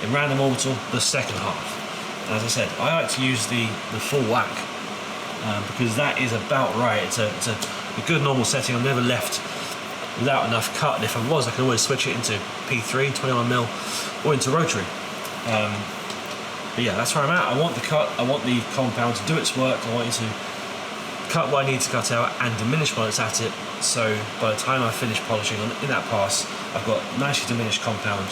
In random orbital, the second half. And as I said, I like to use the full whack because that is about right. It's a good normal setting. I'm never left without enough cut, and if I was, I could always switch it into P3, 21mm, or into rotary. But yeah, that's where I'm at. I want the cut, I want the compound to do its work, I want you to cut what I need to cut out and diminish while it's at it, so by the time I finish polishing in that pass, I've got nicely diminished compound,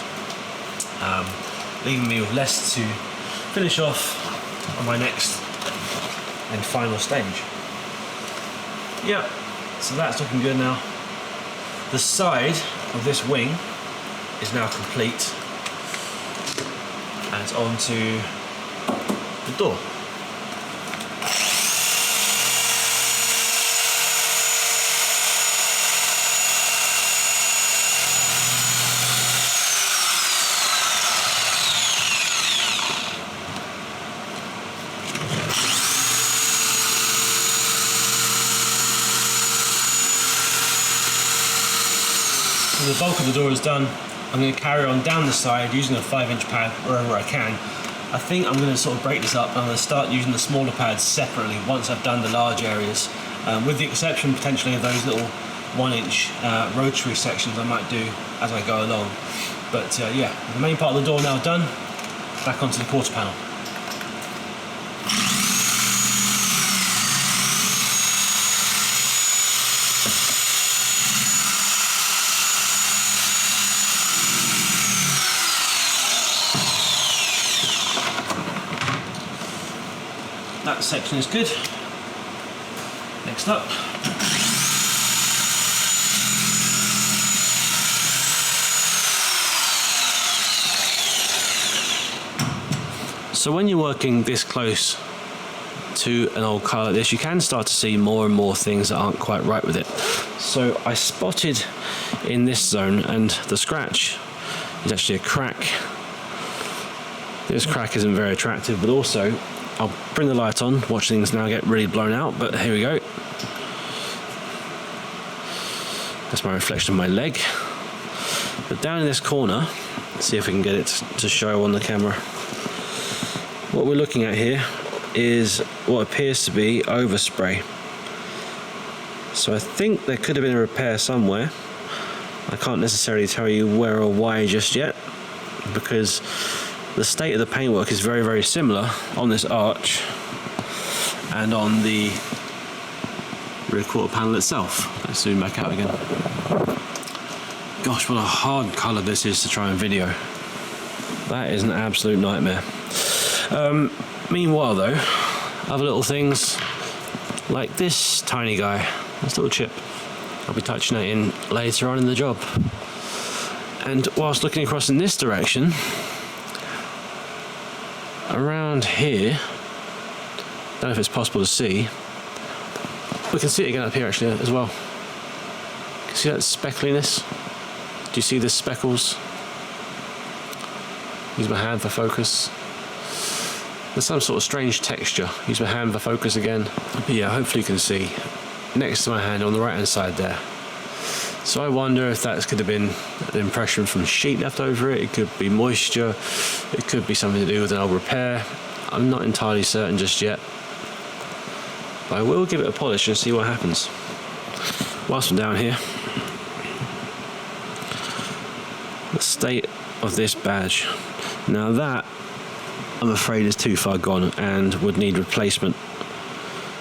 leaving me with less to finish off on my next and final stage. Yeah, so that's looking good now. The side of this wing is now complete, and it's on to the door. The bulk of the door is done. I'm going to carry on down the side using a 5-inch pad wherever I can. I think I'm going to sort of break this up and I'm going to start using the smaller pads separately once I've done the large areas, with the exception potentially of those little 1-inch rotary sections I might do as I go along. But yeah, the main part of the door now done, back onto the quarter panel. That section is good. Next up, so when you're working this close to an old car like this, you can start to see more and more things that aren't quite right with it. So I spotted in this zone, and the scratch is actually a crack. This crack isn't very attractive, but also I'll bring the light on, watch things now get really blown out, but here we go. That's my reflection of my leg. But down in this corner, let's see if we can get it to show on the camera. What we're looking at here is what appears to be overspray. So I think there could have been a repair somewhere. I can't necessarily tell you where or why just yet, because the state of the paintwork is very, very similar on this arch and on the rear quarter panel itself. Let's zoom back out again. Gosh, what a hard colour this is to try and video. That is an absolute nightmare. Meanwhile though, other little things like this tiny guy, this little chip, I'll be touching it in later on in the job. And whilst looking across in this direction, around here, don't know if it's possible to see, we can see it again up here actually as well. You can see that speckliness? Do you see the speckles? Use my hand for focus. There's some sort of strange texture. Use my hand for focus again. But yeah, hopefully you can see next to my hand on the right hand side there. So I wonder if that could have been an impression from sheet left over it. It could be moisture. It could be something to do with an old repair. I'm not entirely certain just yet. But I will give it a polish and see what happens. Whilst I'm down here, State of this badge. Now that, I'm afraid, is too far gone and would need replacement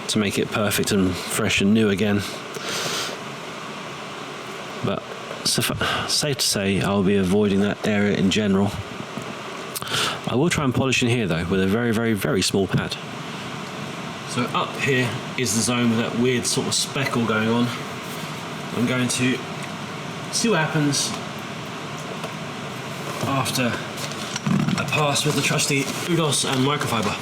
to make it perfect and fresh and new again. But safe to say I'll be avoiding that area in general. I will try and polish in here though with a very, very, very small pad. So up here is the zone with that weird sort of speckle going on. I'm going to see what happens after I pass with the trusty Udos and microfiber.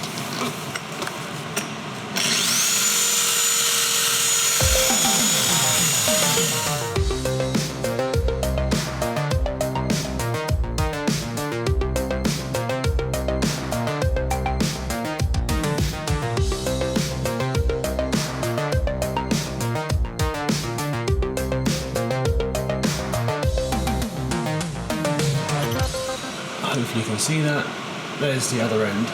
Hopefully you can see that. There's the other end.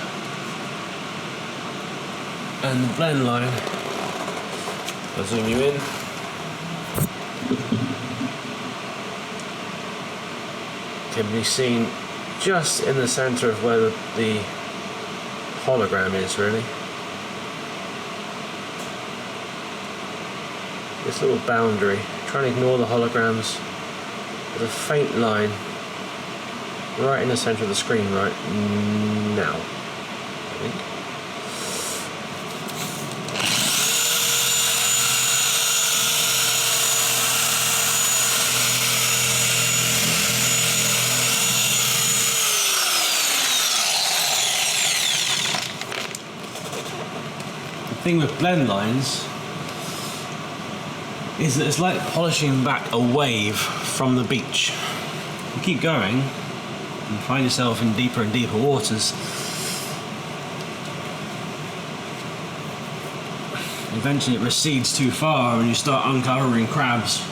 And the blend line, I'll zoom you in. Can be seen just in the centre of where the hologram is, really. This little boundary. Try and ignore the holograms. There's a faint line right in the centre of the screen right now, I think. The thing with blend lines is that it's like polishing back a wave from the beach. You keep going, and find yourself in deeper and deeper waters. Eventually it recedes too far and you start uncovering crabs.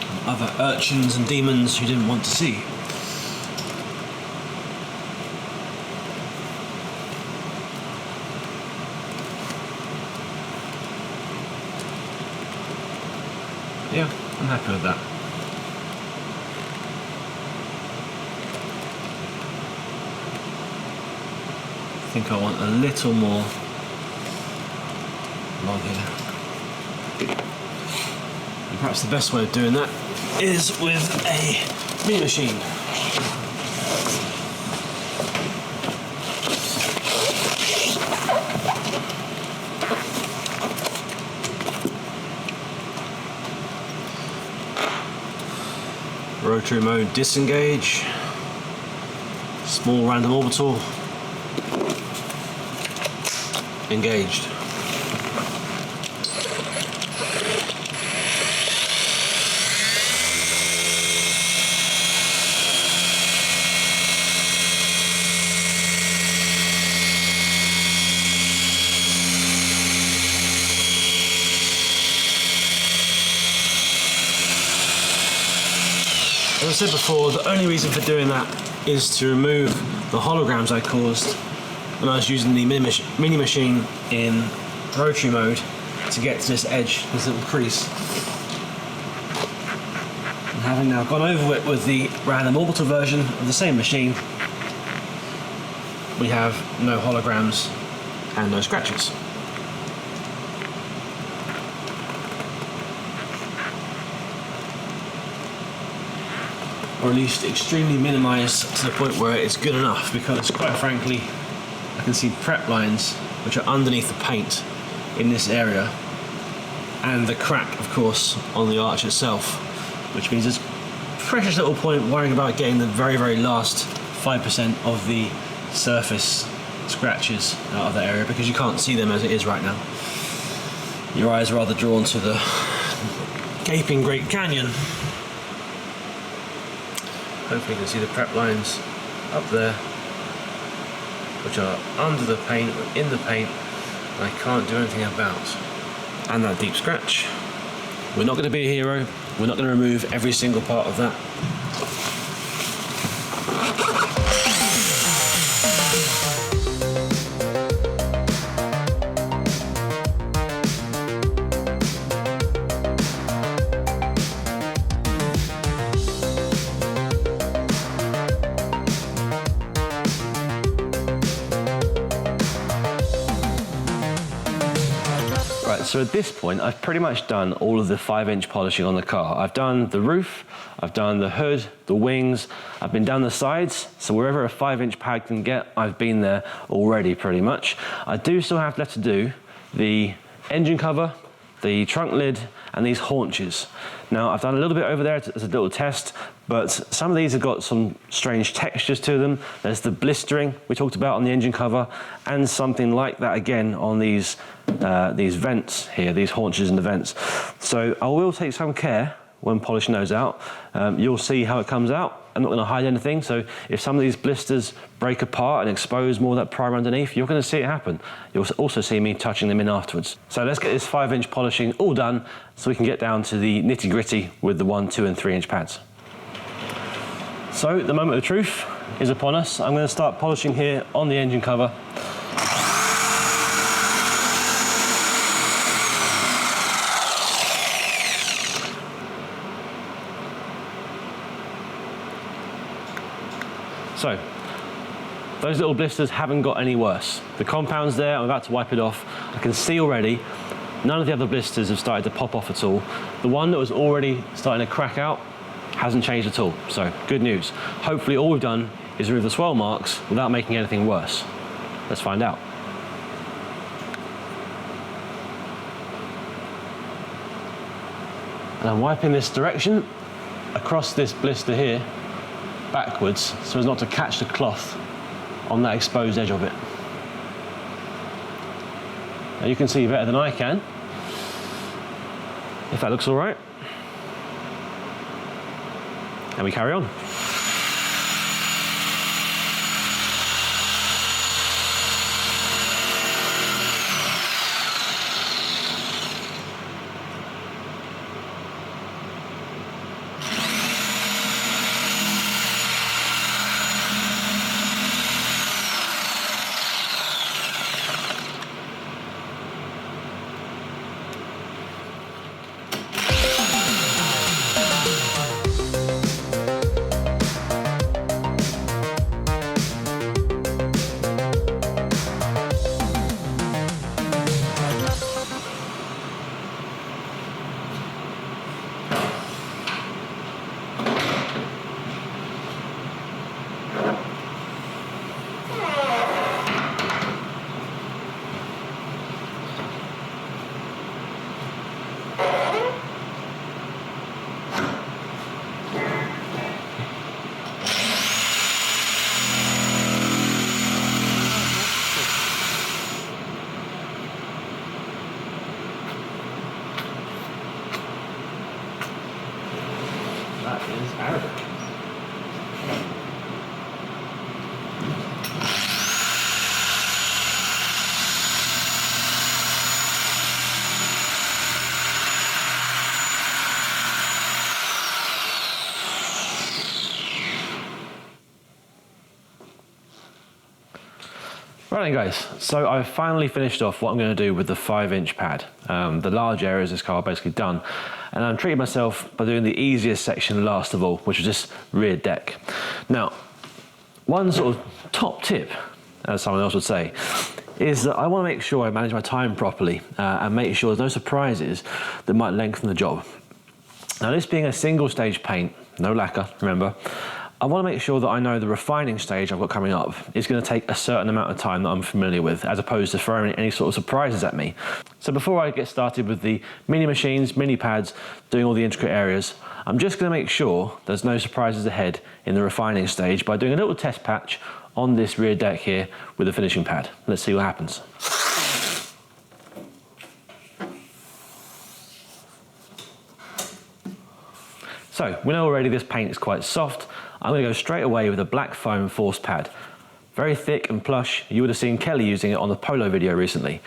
And other urchins and demons you didn't want to see. Yeah, I'm happy with that. I think I want a little more along here. And perhaps the best way of doing that is with a mini machine. Rotary mode disengage, small random orbital, engaged. As I said before, the only reason for doing that is to remove the holograms I caused when I was using the mini machine in rotary mode to get to this edge, this little crease. And having now gone over it with the random orbital version of the same machine, we have no holograms and no scratches. Or at least extremely minimised to the point where it's good enough, because quite frankly I can see prep lines which are underneath the paint in this area, and the crack of course on the arch itself, which means there's precious little point worrying about getting the very, very last 5% of the surface scratches out of that area, because you can't see them as it is right now. Your eyes are rather drawn to the gaping Great Canyon. Hopefully you can see the prep lines up there, which are under the paint, or in the paint, and I can't do anything about. And that deep scratch. We're not going to be a hero, we're not going to remove every single part of that. So at this point, I've pretty much done all of the 5-inch polishing on the car. I've done the roof, I've done the hood, the wings, I've been down the sides, so wherever a 5-inch pad can get, I've been there already pretty much. I do still have left to do the engine cover, the trunk lid, and these haunches. Now, I've done a little bit over there as a little test, but some of these have got some strange textures to them. There's the blistering we talked about on the engine cover, and something like that again on these vents here, these haunches and the vents. So I will take some care when polishing those out. You'll see how it comes out. I'm not going to hide anything, so if some of these blisters break apart and expose more of that primer underneath, you're going to see it happen. You'll also see me touching them in afterwards. So let's get this 5-inch polishing all done so we can get down to the nitty-gritty with the 1, 2 and 3-inch pads. So the moment of truth is upon us. I'm going to start polishing here on the engine cover. So, those little blisters haven't got any worse. The compound's there, I'm about to wipe it off. I can see already, none of the other blisters have started to pop off at all. The one that was already starting to crack out hasn't changed at all, so good news. Hopefully all we've done is remove the swirl marks without making anything worse. Let's find out. And I'm wiping this direction across this blister here, backwards, so as not to catch the cloth on that exposed edge of it. Now you can see better than I can, if that looks all right. And we carry on. That is Arabic. Right then guys, so I've finally finished off what I'm going to do with the 5-inch pad. The large areas of this car are basically done, and I'm treating myself by doing the easiest section last of all, which is this rear deck. Now, one sort of top tip, as someone else would say, is that I want to make sure I manage my time properly and make sure there's no surprises that might lengthen the job. Now, this being a single stage paint, no lacquer, remember, I want to make sure that I know the refining stage I've got coming up is going to take a certain amount of time that I'm familiar with, as opposed to throwing any sort of surprises at me. So before I get started with the mini machines, mini pads, doing all the intricate areas, I'm just going to make sure there's no surprises ahead in the refining stage by doing a little test patch on this rear deck here with the finishing pad. Let's see what happens. So we know already this paint is quite soft. I'm going to go straight away with a black foam force pad. Very thick and plush. You would have seen Kelly using it on the Polo video recently.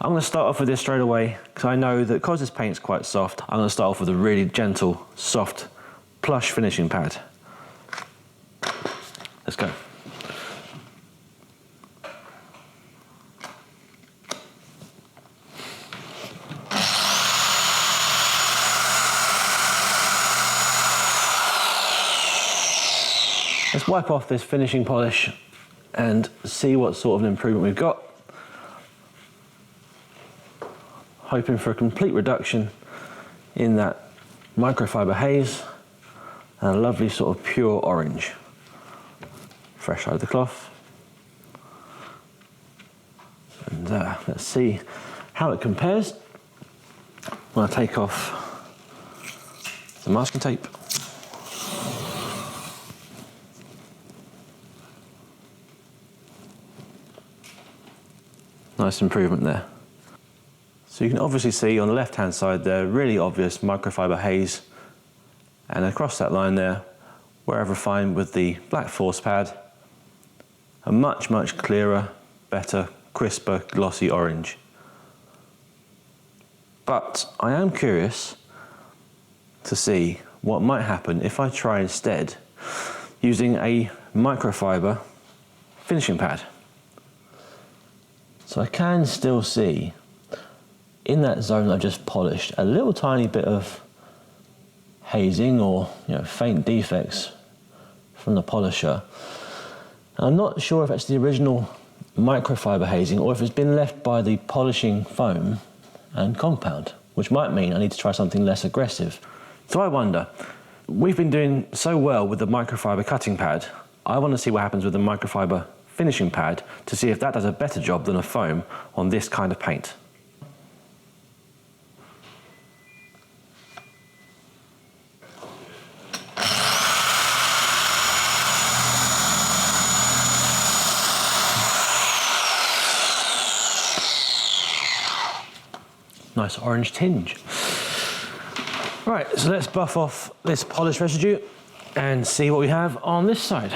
I'm going to start off with this straight away because I know that because this paint's quite soft, I'm going to start off with a really gentle, soft, plush finishing pad. Let's go. Let's wipe off this finishing polish and see what sort of an improvement we've got. hoping for a complete reduction in that microfiber haze and a lovely sort of pure orange. Fresh out of the cloth. And let's see how it compares when I take off the masking tape. Nice improvement there. So you can obviously see on the left hand side there, really obvious microfiber haze, and across that line there, where I've refined with the black force pad, a much clearer, better, crisper, glossy orange. But I am curious to see what might happen if I try instead using a microfiber finishing pad. So I can still see in that zone I've just polished a little tiny bit of hazing or faint defects from the polisher. And I'm not sure if it's the original microfiber hazing or if it's been left by the polishing foam and compound, which might mean I need to try something less aggressive. So I wonder, we've been doing so well with the microfiber cutting pad, I want to see what happens with the microfiber finishing pad to see if that does a better job than a foam on this kind of paint. Nice orange tinge. Right, so let's buff off this polish residue and see what we have on this side.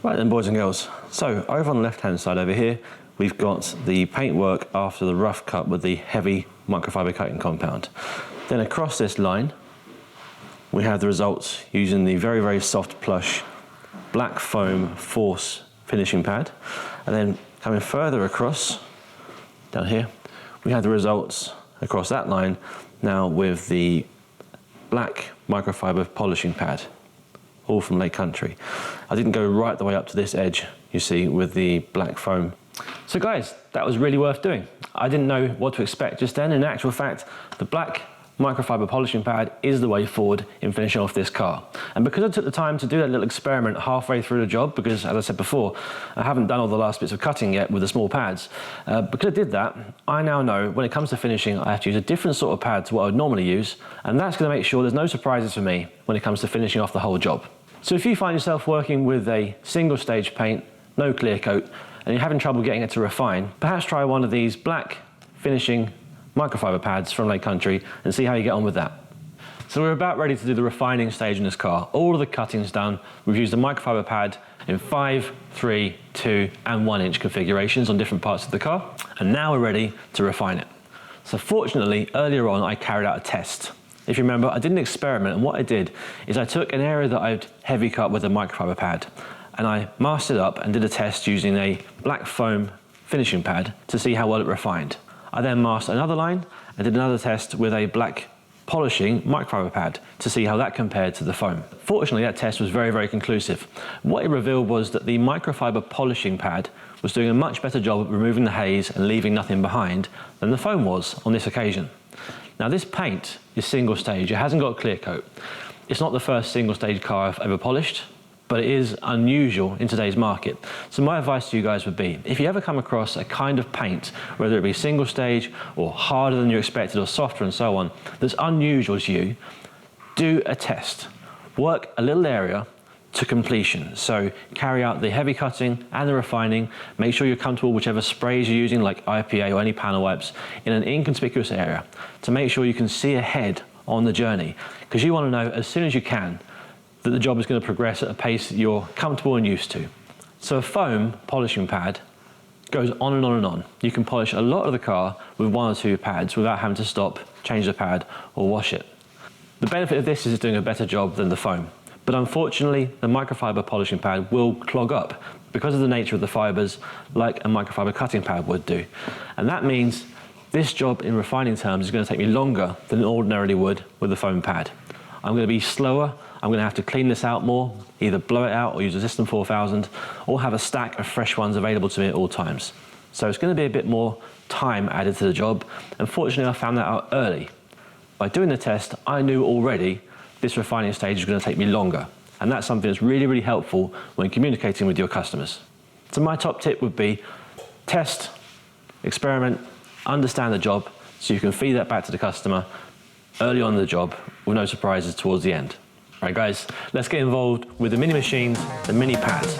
Right then, boys and girls, so over on the left hand side over here we've got the paintwork after the rough cut with the heavy microfiber cutting compound. Then across this line we have the results using the very soft plush black foam force finishing pad, and then coming further across down here we have the results across that line now with the black microfiber polishing pad, all from Lake Country. I didn't go right the way up to this edge, you see, with the black foam. So guys, that was really worth doing. I didn't know what to expect just then. In actual fact, the black microfiber polishing pad is the way forward in finishing off this car. And because I took the time to do that little experiment halfway through the job, because as I said before, I haven't done all the last bits of cutting yet with the small pads, because I did that, I now know when it comes to finishing, I have to use a different sort of pad to what I would normally use, and that's going to make sure there's no surprises for me when it comes to finishing off the whole job. So if you find yourself working with a single stage paint, no clear coat, and you're having trouble getting it to refine, perhaps try one of these black finishing microfiber pads from Lake Country and see how you get on with that. So we're about ready to do the refining stage in this car. All of the cutting's done. We've used the microfiber pad in 5, 3, 2 and 1 inch configurations on different parts of the car, and now we're ready to refine it. So fortunately, earlier on I carried out a test. If you remember, I did an experiment, and what I did is I took an area that I'd heavy cut with a microfiber pad and I masked it up and did a test using a black foam finishing pad to see how well it refined. I then masked another line and did another test with a black polishing microfiber pad to see how that compared to the foam. Fortunately, that test was very conclusive. What it revealed was that the microfiber polishing pad was doing a much better job of removing the haze and leaving nothing behind than the foam was on this occasion. Now this paint is single stage, it hasn't got a clear coat. It's not the first single stage car I've ever polished, but it is unusual in today's market. So my advice to you guys would be, if you ever come across a kind of paint, whether it be single stage or harder than you expected or softer and so on, that's unusual to you, do a test. Work a little area to completion. So carry out the heavy cutting and the refining, make sure you're comfortable whichever sprays you're using like IPA or any panel wipes in an inconspicuous area to make sure you can see ahead on the journey, because you want to know as soon as you can that the job is going to progress at a pace that you're comfortable and used to. So a foam polishing pad goes on and on and on. You can polish a lot of the car with 1 or 2 pads without having to stop, change the pad or wash it. The benefit of this is it's doing a better job than the foam. But unfortunately, the microfiber polishing pad will clog up because of the nature of the fibers, like a microfiber cutting pad would do. And that means this job in refining terms is going to take me longer than it ordinarily would with a foam pad. I'm going to be slower, I'm going to have to clean this out more, either blow it out or use a System 4000, or have a stack of fresh ones available to me at all times. So it's going to be a bit more time added to the job. Unfortunately, I found that out early. By doing the test, I knew already this refining stage is going to take me longer. And that's something that's really, really helpful when communicating with your customers. So my top tip would be test, experiment, understand the job, so you can feed that back to the customer early on in the job with no surprises towards the end. All right, guys, let's get involved with the mini machines, the mini pads.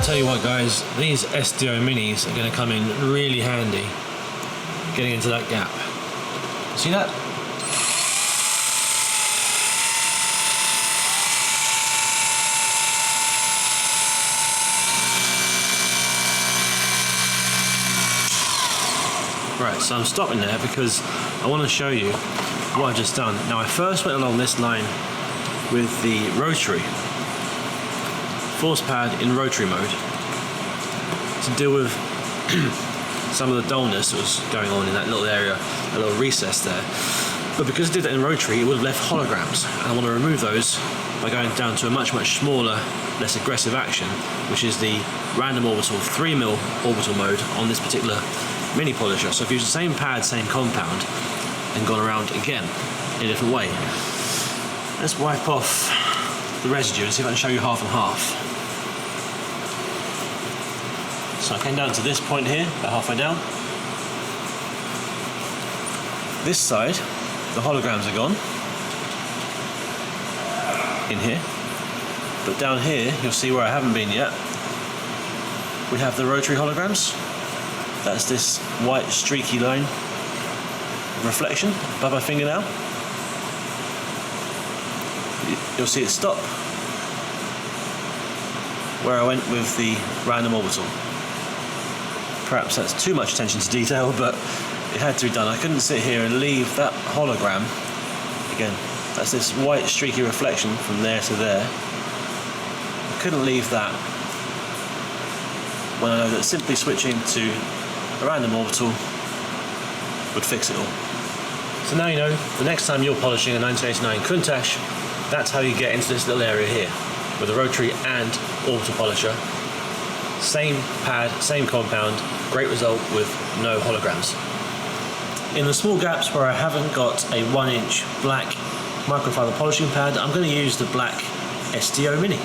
Tell you what, guys, these SDO minis are going to come in really handy getting into that gap. See that? Right, so I'm stopping there because I want to show you what I've just done. Now, I first went along this line with the rotary force pad in rotary mode to deal with some of the dullness that was going on in that little area, a little recess there. But because I did that in rotary, it would have left holograms, and I want to remove those by going down to a much smaller, less aggressive action, which is the random orbital 3mm orbital mode on this particular mini polisher. So I've used the same pad, same compound, and gone around again in a different way. Let's wipe off the residue and see if I can show you half and half. So I came down to this point here, about halfway down. This side, the holograms are gone in here, but down here you'll see where I haven't been yet. We have the rotary holograms. That's this white streaky line of reflection above my fingernail. You'll see it stop where I went with the random orbital. Perhaps that's too much attention to detail, but it had to be done. I couldn't sit here and leave that hologram. Again, that's this white streaky reflection from there to there. I couldn't leave that when I know that simply switching to a random orbital would fix it all. So now you know, the next time you're polishing a 1989 Countach, that's how you get into this little area here, with a rotary and orbital polisher. Same pad, same compound, great result with no holograms. In the small gaps where I haven't got a 1-inch black microfiber polishing pad, I'm going to use the black SDO Mini.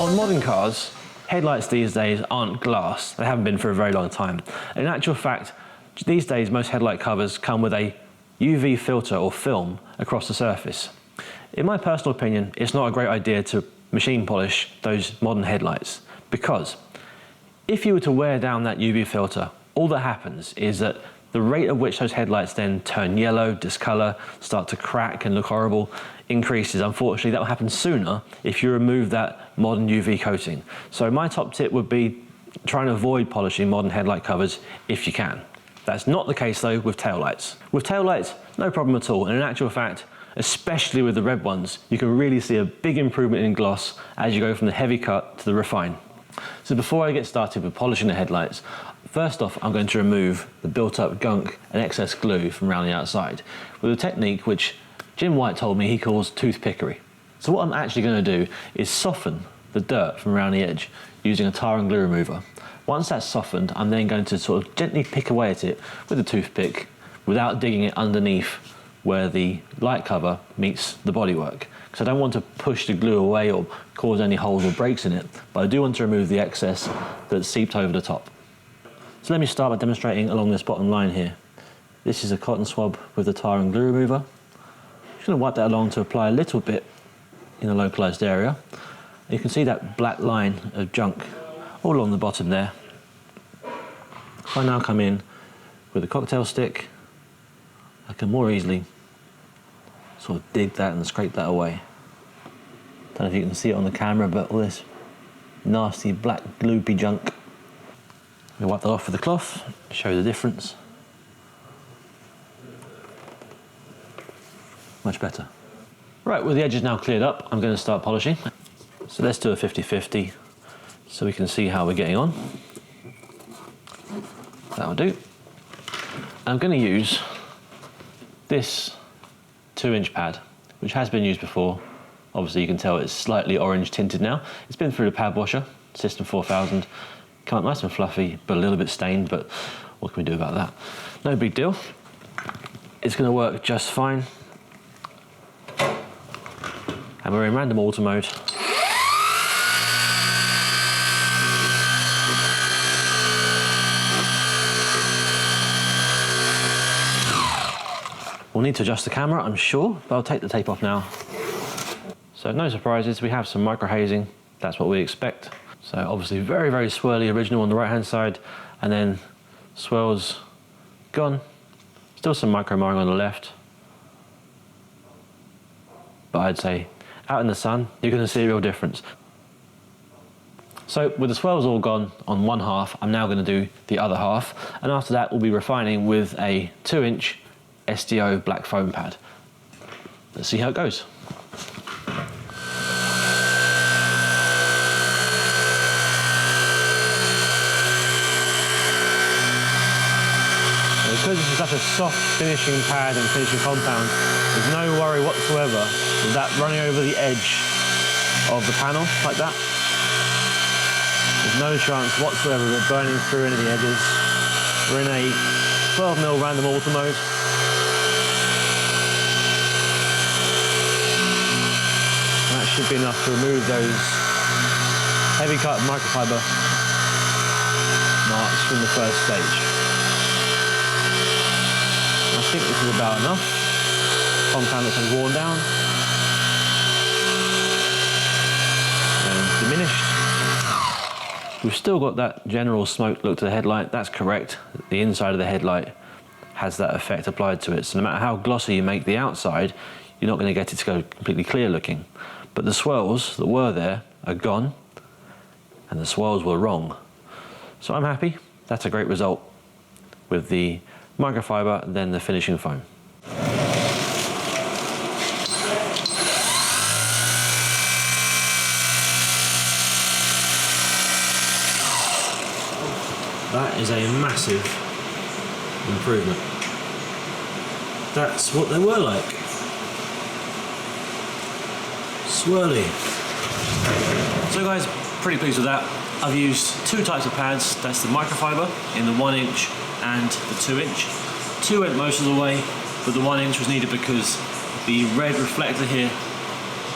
On modern cars, headlights these days aren't glass. They haven't been for a very long time. In actual fact, these days most headlight covers come with a UV filter or film across the surface. In my personal opinion, it's not a great idea to machine polish those modern headlights, because if you were to wear down that UV filter, all that happens is that the rate at which those headlights then turn yellow, discolor, start to crack and look horrible increases. Unfortunately, that will happen sooner if you remove that modern UV coating. So my top tip would be trying to avoid polishing modern headlight covers if you can. That's not the case though with taillights. With taillights, no problem at all. And in actual fact, especially with the red ones, you can really see a big improvement in gloss as you go from the heavy cut to the refine. So before I get started with polishing the headlights, first off, I'm going to remove the built-up gunk and excess glue from around the outside with a technique which Jim White told me he calls toothpickery. So what I'm actually going to do is soften the dirt from around the edge using a tar and glue remover. Once that's softened, I'm then going to sort of gently pick away at it with a toothpick without digging it underneath where the light cover meets the bodywork. Because I don't want to push the glue away or cause any holes or breaks in it, but I do want to remove the excess that's seeped over the top. So let me start by demonstrating along this bottom line here. This is a cotton swab with the tar and glue remover. I'm just going to wipe that along to apply a little bit in a localised area. You can see that black line of junk all along the bottom there. If I now come in with a cocktail stick, I can more easily sort of dig that and scrape that away. Don't know if you can see it on the camera, but all this nasty black gloopy junk. We wipe that off with a cloth, show the difference. Much better. Right, with the edges now cleared up, I'm going to start polishing. So let's do a 50-50 so we can see how we're getting on. That'll do. I'm going to use this 2-inch pad, which has been used before. Obviously you can tell it's slightly orange tinted now. It's been through the pad washer, System 4000. Come out nice and fluffy, but a little bit stained, but what can we do about that? No big deal. It's going to work just fine. And we're in random auto mode. We'll need to adjust the camera, I'm sure, but I'll take the tape off now. So no surprises, we have some micro hazing. That's what we expect. So obviously very, very swirly original on the right hand side, and then swirls gone. Still some micro marring on the left. But I'd say out in the sun, you're going to see a real difference. So with the swirls all gone on one half, I'm now going to do the other half. And after that, we'll be refining with a 2-inch SDO black foam pad. Let's see how it goes. Because this is such a soft finishing pad and finishing compound, there's no worry whatsoever with that running over the edge of the panel like that. There's no chance whatsoever of it burning through any of the edges. We're in a 12mm random auto mode. And that should be enough to remove those heavy cut microfiber marks from the first stage. I think this is about enough. Compound that has worn down and diminished. We've still got that general smoked look to the headlight. That's correct. The inside of the headlight has that effect applied to it. So no matter how glossy you make the outside, you're not going to get it to go completely clear looking. But the swirls that were there are gone, and the swirls were wrong. So I'm happy. That's a great result with the microfiber and then the finishing foam. That is a massive improvement. That's what they were like. Swirly. So guys, pretty pleased with that. I've used 2 types of pads. That's the microfiber in the 1-inch and the 2-inch. 2 went most of the way, but the 1-inch was needed because the red reflector here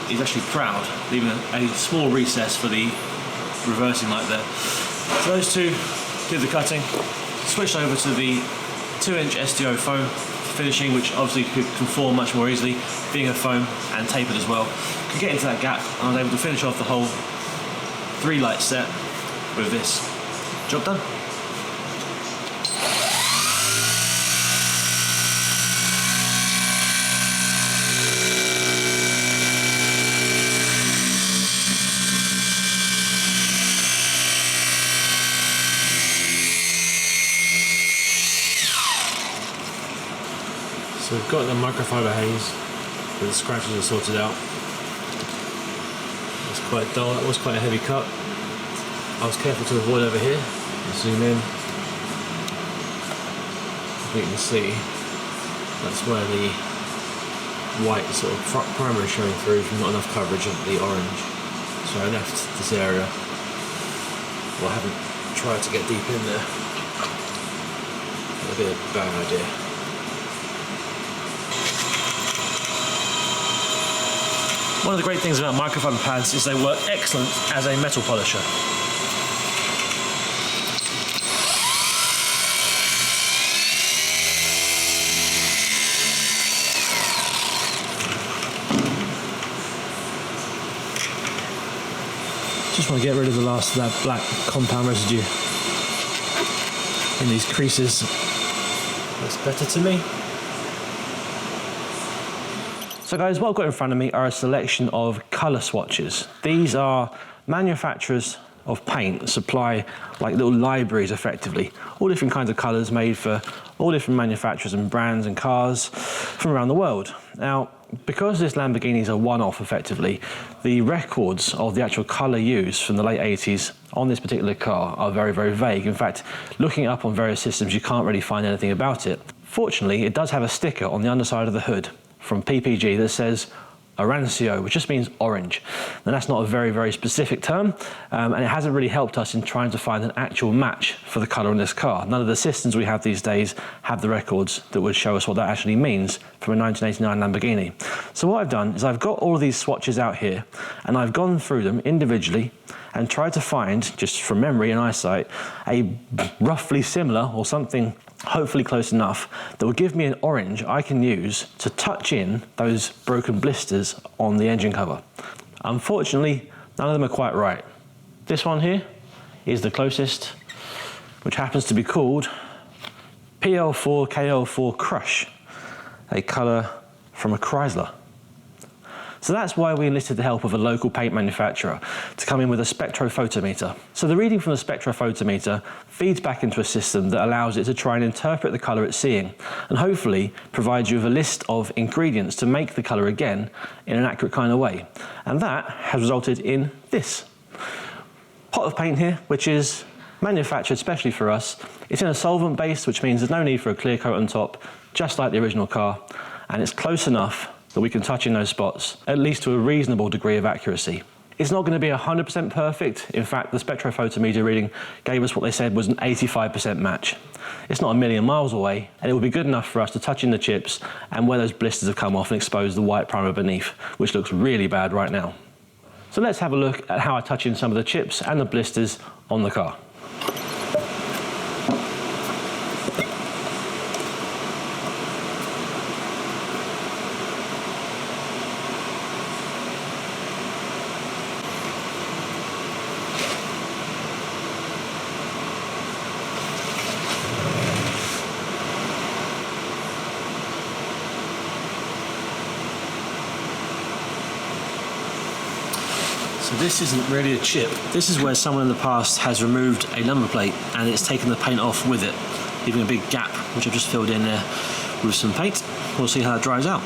is actually proud, leaving a small recess for the reversing light there. So those 2 did the cutting, switched over to the 2-inch SDO foam finishing, which obviously could conform much more easily, being a foam and tapered as well. Could get into that gap, and I was able to finish off the whole 3-light set with this. Job done. So we've got the microfiber haze, but the scratches are sorted out. It's quite dull, that was quite a heavy cut. I was careful to avoid over here. Zoom in. As you can see, that's where the white sort of primer is showing through from not enough coverage of the orange. So I left this area. Well, I haven't tried to get deep in there. That'd be a bad idea. One of the great things about microfiber pads is they work excellent as a metal polisher. want to get rid of the last of that black compound residue in these creases. Looks better to me. So guys, what I've got in front of me are a selection of colour swatches. These are manufacturers of paint that supply like little libraries effectively. All different kinds of colours made for all different manufacturers and brands and cars from around the world. Now, because this Lamborghini is a one-off effectively, the records of the actual colour used from the late 80s on this particular car are very, very vague. In fact, looking it up on various systems, you can't really find anything about it. Fortunately, it does have a sticker on the underside of the hood from PPG that says Orancio, which just means orange. And that's not a very, very specific term, and it hasn't really helped us in trying to find an actual match for the colour in this car. None of the systems we have these days have the records that would show us what that actually means from a 1989 Lamborghini. So what I've done is I've got all of these swatches out here, and I've gone through them individually and tried to find, just from memory and eyesight, a roughly similar or something hopefully close enough that will give me an orange I can use to touch in those broken blisters on the engine cover. Unfortunately, none of them are quite right. This one here is the closest, which happens to be called PL4 KL4 Crush, a colour from a Chrysler. So that's why we enlisted the help of a local paint manufacturer to come in with a spectrophotometer. So the reading from the spectrophotometer feeds back into a system that allows it to try and interpret the colour it's seeing, and hopefully provides you with a list of ingredients to make the colour again in an accurate kind of way. And that has resulted in this pot of paint here, which is manufactured especially for us. It's in a solvent base, which means there's no need for a clear coat on top, just like the original car, and it's close enough that we can touch in those spots, at least to a reasonable degree of accuracy. It's not going to be 100% perfect. In fact, the spectrophotometer reading gave us what they said was an 85% match. It's not a million miles away, and it will be good enough for us to touch in the chips and where those blisters have come off and expose the white primer beneath, which looks really bad right now. So let's have a look at how I touch in some of the chips and the blisters on the car. So this isn't really a chip. This is where someone in the past has removed a number plate and it's taken the paint off with it, leaving a big gap, which I've just filled in there with some paint. We'll see how it dries out.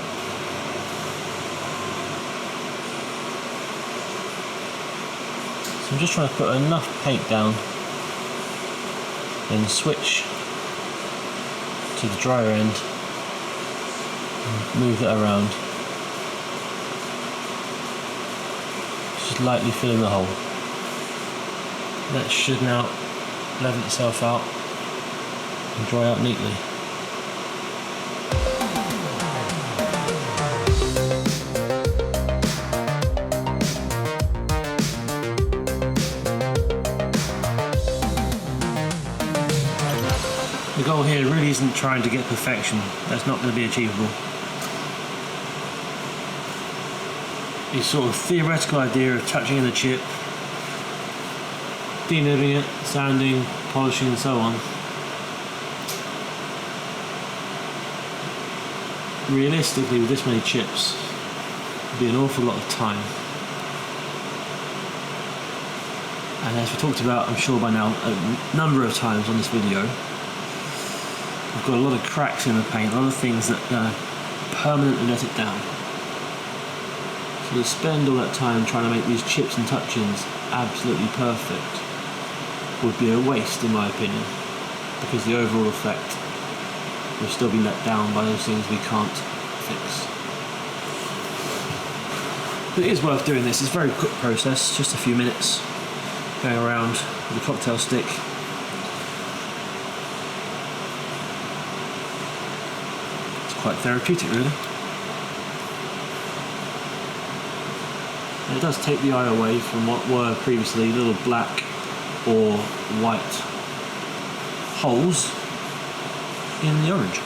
So I'm just trying to put enough paint down and switch to the drier end and move it around. Just lightly filling the hole. That should now level itself out and dry out neatly. The goal here really isn't trying to get perfection. That's not going to be achievable. The sort of theoretical idea of touching in the chip, denibbing it, sanding, polishing and so on. Realistically, with this many chips, it'd be an awful lot of time. And as we talked about, I'm sure by now, a number of times on this video, we've got a lot of cracks in the paint, a lot of things that permanently let it down. So to spend all that time trying to make these chips and touch-ins absolutely perfect would be a waste in my opinion, because the overall effect will still be let down by those things we can't fix. But it is worth doing this. It's a very quick process, just a few minutes going around with a cocktail stick. It's quite therapeutic really. And it does take the eye away from what were previously little black or white holes in the orange.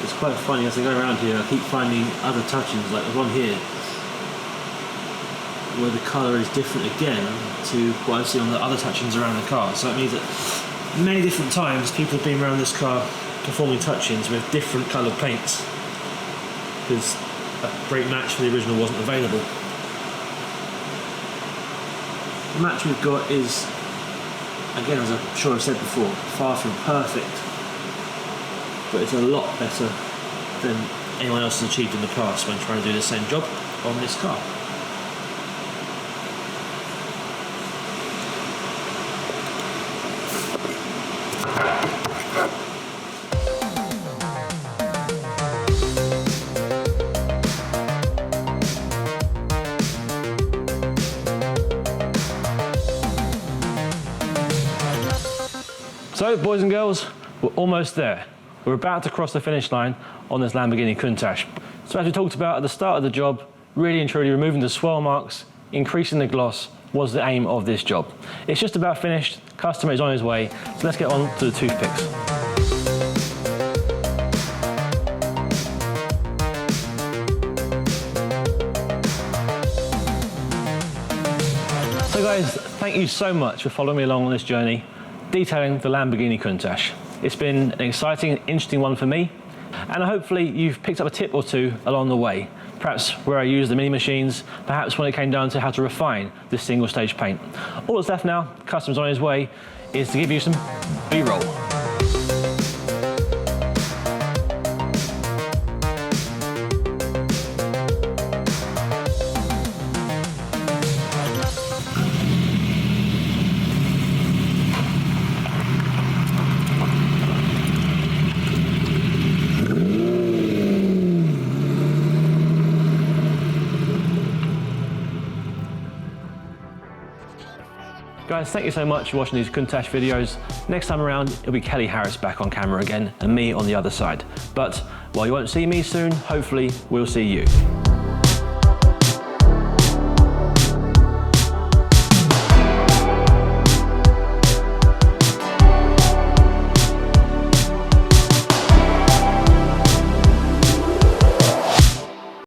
It's quite funny as I go around here, I keep finding other touch-ins, like the one here, where the colour is different again to what I've seen on the other touch-ins around the car. So it means that many different times people have been around this car performing touch-ins with different coloured paints because a brake match for the original wasn't available. The match we've got is, again, as I'm sure I've said before, far from perfect, but it's a lot better than anyone else has achieved in the past when trying to do the same job on this car. So, boys and girls, we're almost there. We're about to cross the finish line on this Lamborghini Countach. So as we talked about at the start of the job, really and truly removing the swirl marks, increasing the gloss was the aim of this job. It's just about finished, customer is on his way, so let's get on to the toothpicks. So guys, thank you so much for following me along on this journey, detailing the Lamborghini Countach. It's been an exciting and interesting one for me, and hopefully you've picked up a tip or two along the way. Perhaps where I use the mini machines, perhaps when it came down to how to refine this single stage paint. All that's left now, customer's on his way, is to give you some B-roll. Guys, thank you so much for watching these Countach videos. Next time around, it'll be Kelly Harris back on camera again and me on the other side. But while you won't see me soon, hopefully we'll see you.